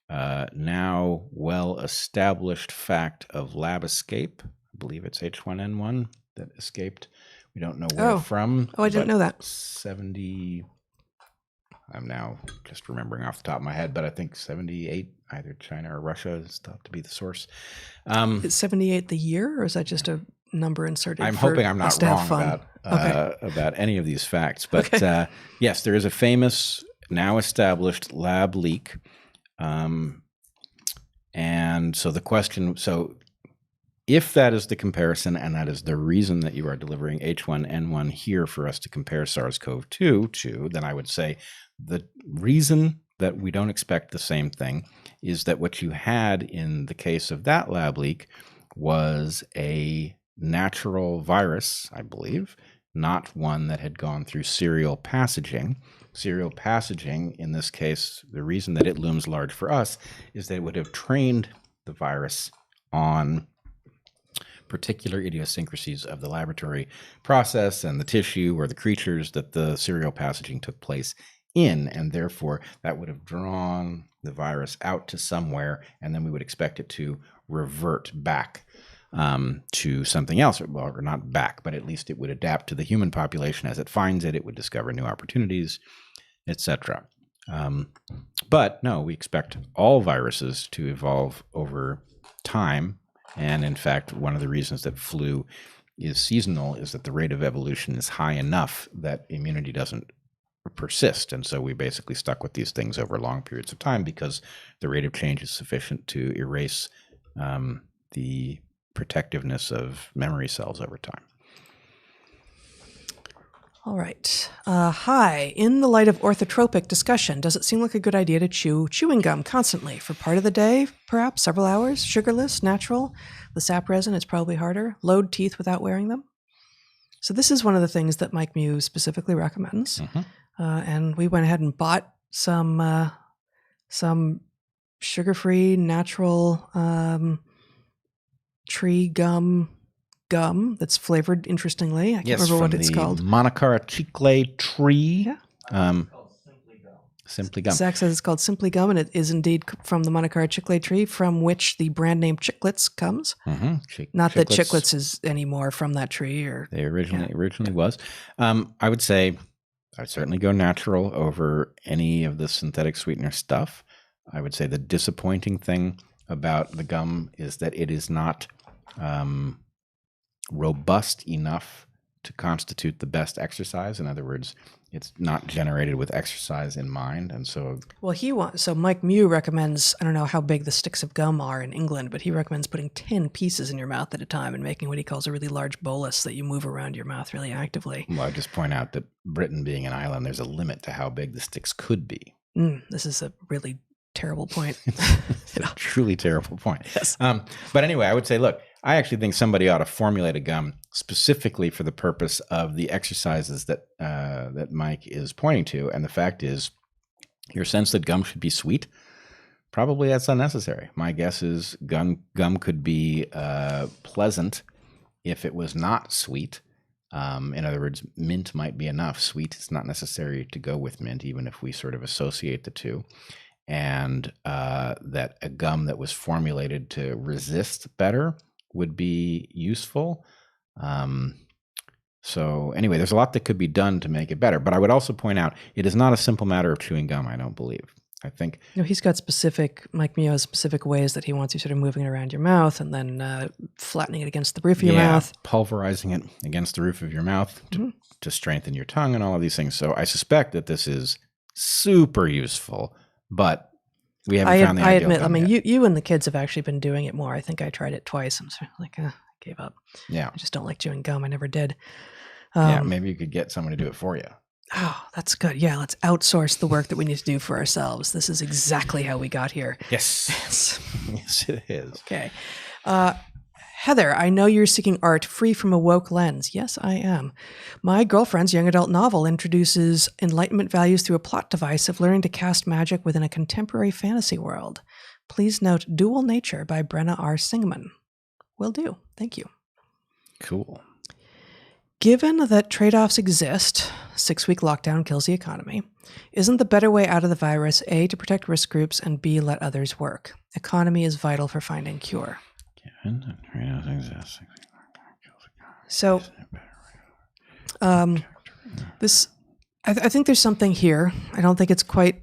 now well-established fact of lab escape. I believe it's H1N1 that escaped. We don't know where from. Oh, I didn't know that. 70. I'm now just remembering off the top of my head, but I think 78, either China or Russia is thought to be the source. Is 78 the year, or is that just a number inserted? I'm hoping I'm not wrong about any of these facts. But yes, there is a famous, now established lab leak. And so the question, if that is the comparison, and that is the reason that you are delivering H1N1 here for us to compare SARS-CoV-2 to, then I would say the reason that we don't expect the same thing is that what you had in the case of that lab leak was a natural virus, I believe, not one that had gone through serial passaging. Serial passaging, in this case, the reason that it looms large for us is that it would have trained the virus on particular idiosyncrasies of the laboratory process and the tissue or the creatures that the serial passaging took place in, and therefore that would have drawn the virus out to somewhere, and then we would expect it to revert back to something else, or not back, but at least it would adapt to the human population as it finds it. It would discover new opportunities, etc. But no, we expect all viruses to evolve over time. And in fact, one of the reasons that flu is seasonal is that the rate of evolution is high enough that immunity doesn't persist. And so we basically stuck with these things over long periods of time because the rate of change is sufficient to erase the protectiveness of memory cells over time. All right. Hi. In the light of orthotropic discussion, does it seem like a good idea to chew chewing gum constantly for part of the day, perhaps several hours? Sugarless, natural? The sap resin is probably harder. Load teeth without wearing them? So this is one of the things that Mike Mew specifically recommends. Mm-hmm. And we went ahead and bought some sugar-free, natural tree gum that's flavored interestingly. I can't remember what it's called. Monocara chicle tree. Yeah. Simply Gum. Zach says it's called Simply Gum, and it is indeed from the Monocara chicle tree, from which the brand name Chiclets comes. Mm-hmm. Not that Chiclets is anymore from that tree, or they originally was. I would say I'd certainly go natural over any of the synthetic sweetener stuff. I would say the disappointing thing about the gum is that it is not robust enough to constitute the best exercise. In other words, it's not generated with exercise in mind. And so, so Mike Mew recommends, I don't know how big the sticks of gum are in England, but he recommends putting 10 pieces in your mouth at a time and making what he calls a really large bolus that you move around your mouth really actively. Well, I just point out that Britain being an island, there's a limit to how big the sticks could be. This is a really terrible point. It's a truly terrible point. Yes. But anyway, I would say, look, I actually think somebody ought to formulate a gum specifically for the purpose of the exercises that that Mike is pointing to. And the fact is, your sense that gum should be sweet, probably that's unnecessary. My guess is gum could be pleasant if it was not sweet. In other words, mint might be enough. Sweet is not necessary to go with mint, even if we sort of associate the two. and that a gum that was formulated to resist better would be useful. So anyway, there's a lot that could be done to make it better. But I would also point out, it is not a simple matter of chewing gum, I don't believe. I think he's got specific, Mike Mio has specific ways that he wants you sort of moving it around your mouth and then flattening it against the roof of your mouth. Pulverizing it against the roof of your mouth to strengthen your tongue and all of these things. So I suspect that this is super useful, but we haven't found the ideal admit, gum yet. You and the kids have actually been doing it more. I think I tried it twice. I'm sort of like, I gave up. Yeah. I just don't like chewing gum. I never did. Maybe you could get someone to do it for you. Oh, that's good. Yeah, let's outsource the work that we need to do for ourselves. This is exactly how we got here. Yes. Yes, it is. Okay. Heather, I know you're seeking art free from a woke lens. Yes, I am. My girlfriend's young adult novel introduces Enlightenment values through a plot device of learning to cast magic within a contemporary fantasy world. Please note Dual Nature by Brenna R. Singman. Will do. Thank you. Cool. Given that trade-offs exist, 6-week lockdown kills the economy, isn't the better way out of the virus A, to protect risk groups, and B, let others work? Economy is vital for finding cure. So, this, I think there's something here. I don't think it's quite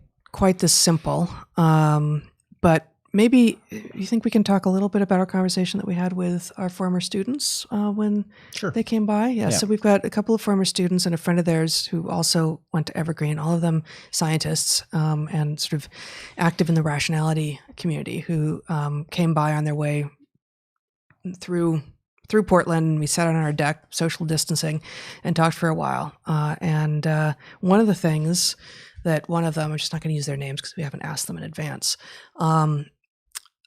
this simple, but maybe you think we can talk a little bit about our conversation that we had with our former students when they came by? Yeah, so we've got a couple of former students and a friend of theirs who also went to Evergreen, all of them scientists and sort of active in the rationality community, who came by on their way through Portland. We sat on our deck, social distancing, and talked for a while. And one of the things that one of them, I'm just not going to use their names because we haven't asked them in advance,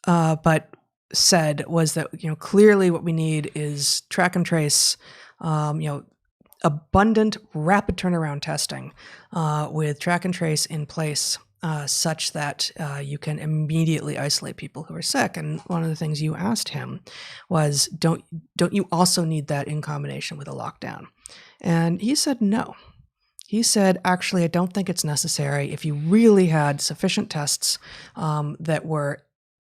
but said was that, clearly what we need is track and trace, abundant, rapid turnaround testing with track and trace in place such that you can immediately isolate people who are sick. And one of the things you asked him was, don't you also need that in combination with a lockdown? And he said no. He said, actually, I don't think it's necessary. If you really had sufficient tests that were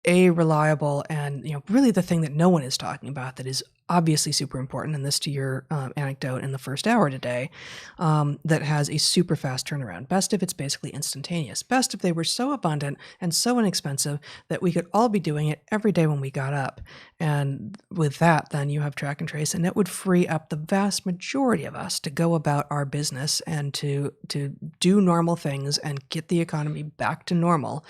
reliable and, really the thing that no one is talking about that is obviously super important, and this to your anecdote in the first hour today, that has a super fast turnaround. Best if it's basically instantaneous. Best if they were so abundant and so inexpensive that we could all be doing it every day when we got up. And with that, then you have track and trace, and it would free up the vast majority of us to go about our business and to do normal things and get the economy back to normal,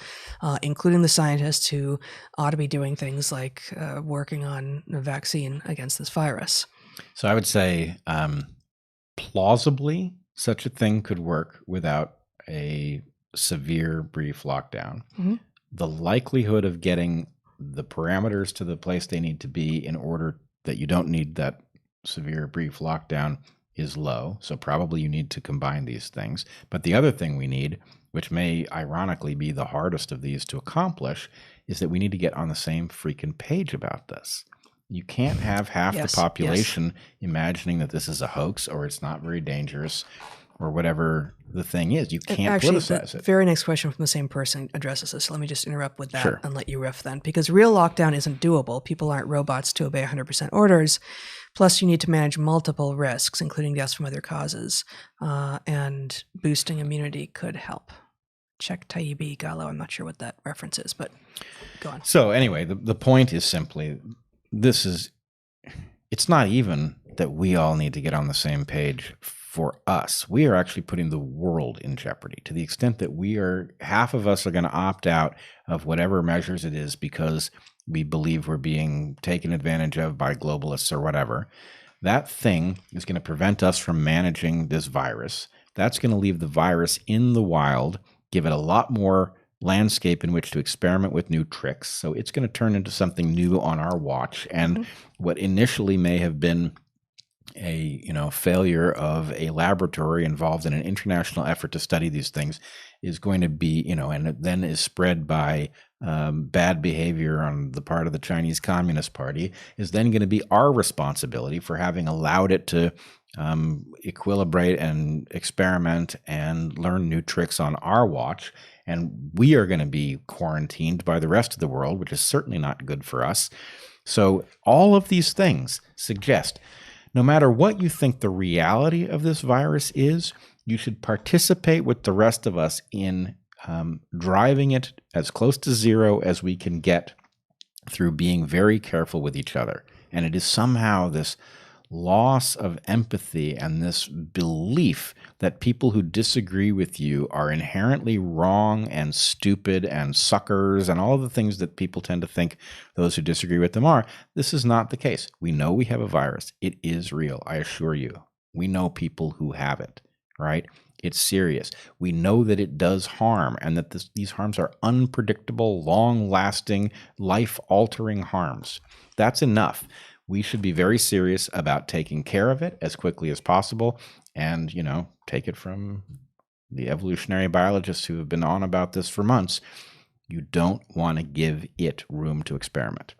including the scientists who ought to be doing things like working on a vaccine against this virus. So I would say plausibly such a thing could work without a severe brief lockdown. Mm-hmm. The likelihood of getting the parameters to the place they need to be in order that you don't need that severe brief lockdown is low. So probably you need to combine these things. But the other thing we need, which may ironically be the hardest of these to accomplish, is that we need to get on the same freaking page about this. You can't have half the population imagining that this is a hoax or it's not very dangerous or whatever the thing is. You can't politicize it. Very next question from the same person addresses this. Let me just interrupt with that and let you riff then. Because real lockdown isn't doable. People aren't robots to obey 100% orders. Plus, you need to manage multiple risks, including deaths from other causes. And boosting immunity could help. Check Taibbi Gallo. I'm not sure what that reference is, but go on. So anyway, the point is simply, it's not even that we all need to get on the same page for us. We are actually putting the world in jeopardy to the extent that half of us are going to opt out of whatever measures it is because we believe we're being taken advantage of by globalists or whatever. That thing is going to prevent us from managing this virus. That's going to leave the virus in the wild, give it a lot more landscape in which to experiment with new tricks. So it's going to turn into something new on our watch. And what initially may have been a failure of a laboratory involved in an international effort to study these things is going to be, and it then is spread by bad behavior on the part of the Chinese Communist Party, is then going to be our responsibility for having allowed it to equilibrate and experiment and learn new tricks on our watch. And we are going to be quarantined by the rest of the world, which is certainly not good for us. So all of these things suggest, no matter what you think the reality of this virus is, you should participate with the rest of us in driving it as close to zero as we can get through being very careful with each other. And it is somehow this loss of empathy and this belief that people who disagree with you are inherently wrong and stupid and suckers and all the things that people tend to think those who disagree with them are. This is not the case. We know we have a virus. It is real, I assure you. We know people who have it, right? It's serious. We know that it does harm and that these harms are unpredictable, long-lasting, life-altering harms. That's enough. We should be very serious about taking care of it as quickly as possible and, take it from the evolutionary biologists who have been on about this for months. You don't want to give it room to experiment.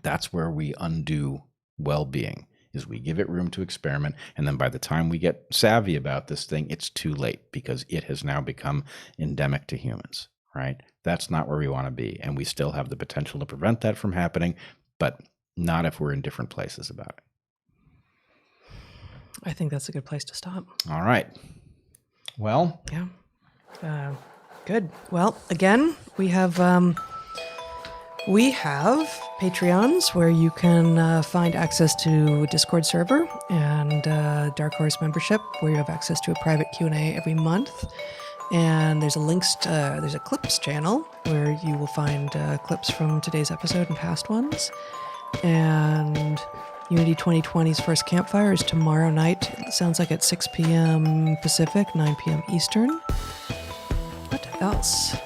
That's where we undo well-being, is we give it room to experiment, and then by the time we get savvy about this thing, it's too late because it has now become endemic to humans, right? That's not where we want to be, and we still have the potential to prevent that from happening, but not if we're in different places about it. I think that's a good place to stop. All right. Well. Yeah. Good. Well, again, we have Patreons where you can find access to a Discord server and DarkHorse membership where you have access to a private Q&A every month. And there's a clips channel where you will find clips from today's episode and past ones. And Unity 2020's first campfire is tomorrow night. It sounds like at 6 p.m. Pacific, 9 p.m. Eastern. What else?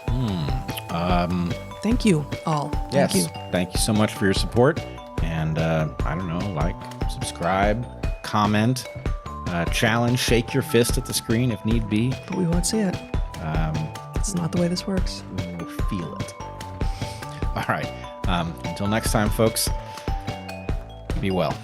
Thank you all. Yes. Thank you. Thank you so much for your support. And like, subscribe, comment, challenge, shake your fist at the screen if need be. But we won't see it. It's not the way this works. We'll feel it. All right. Until next time, folks, be well.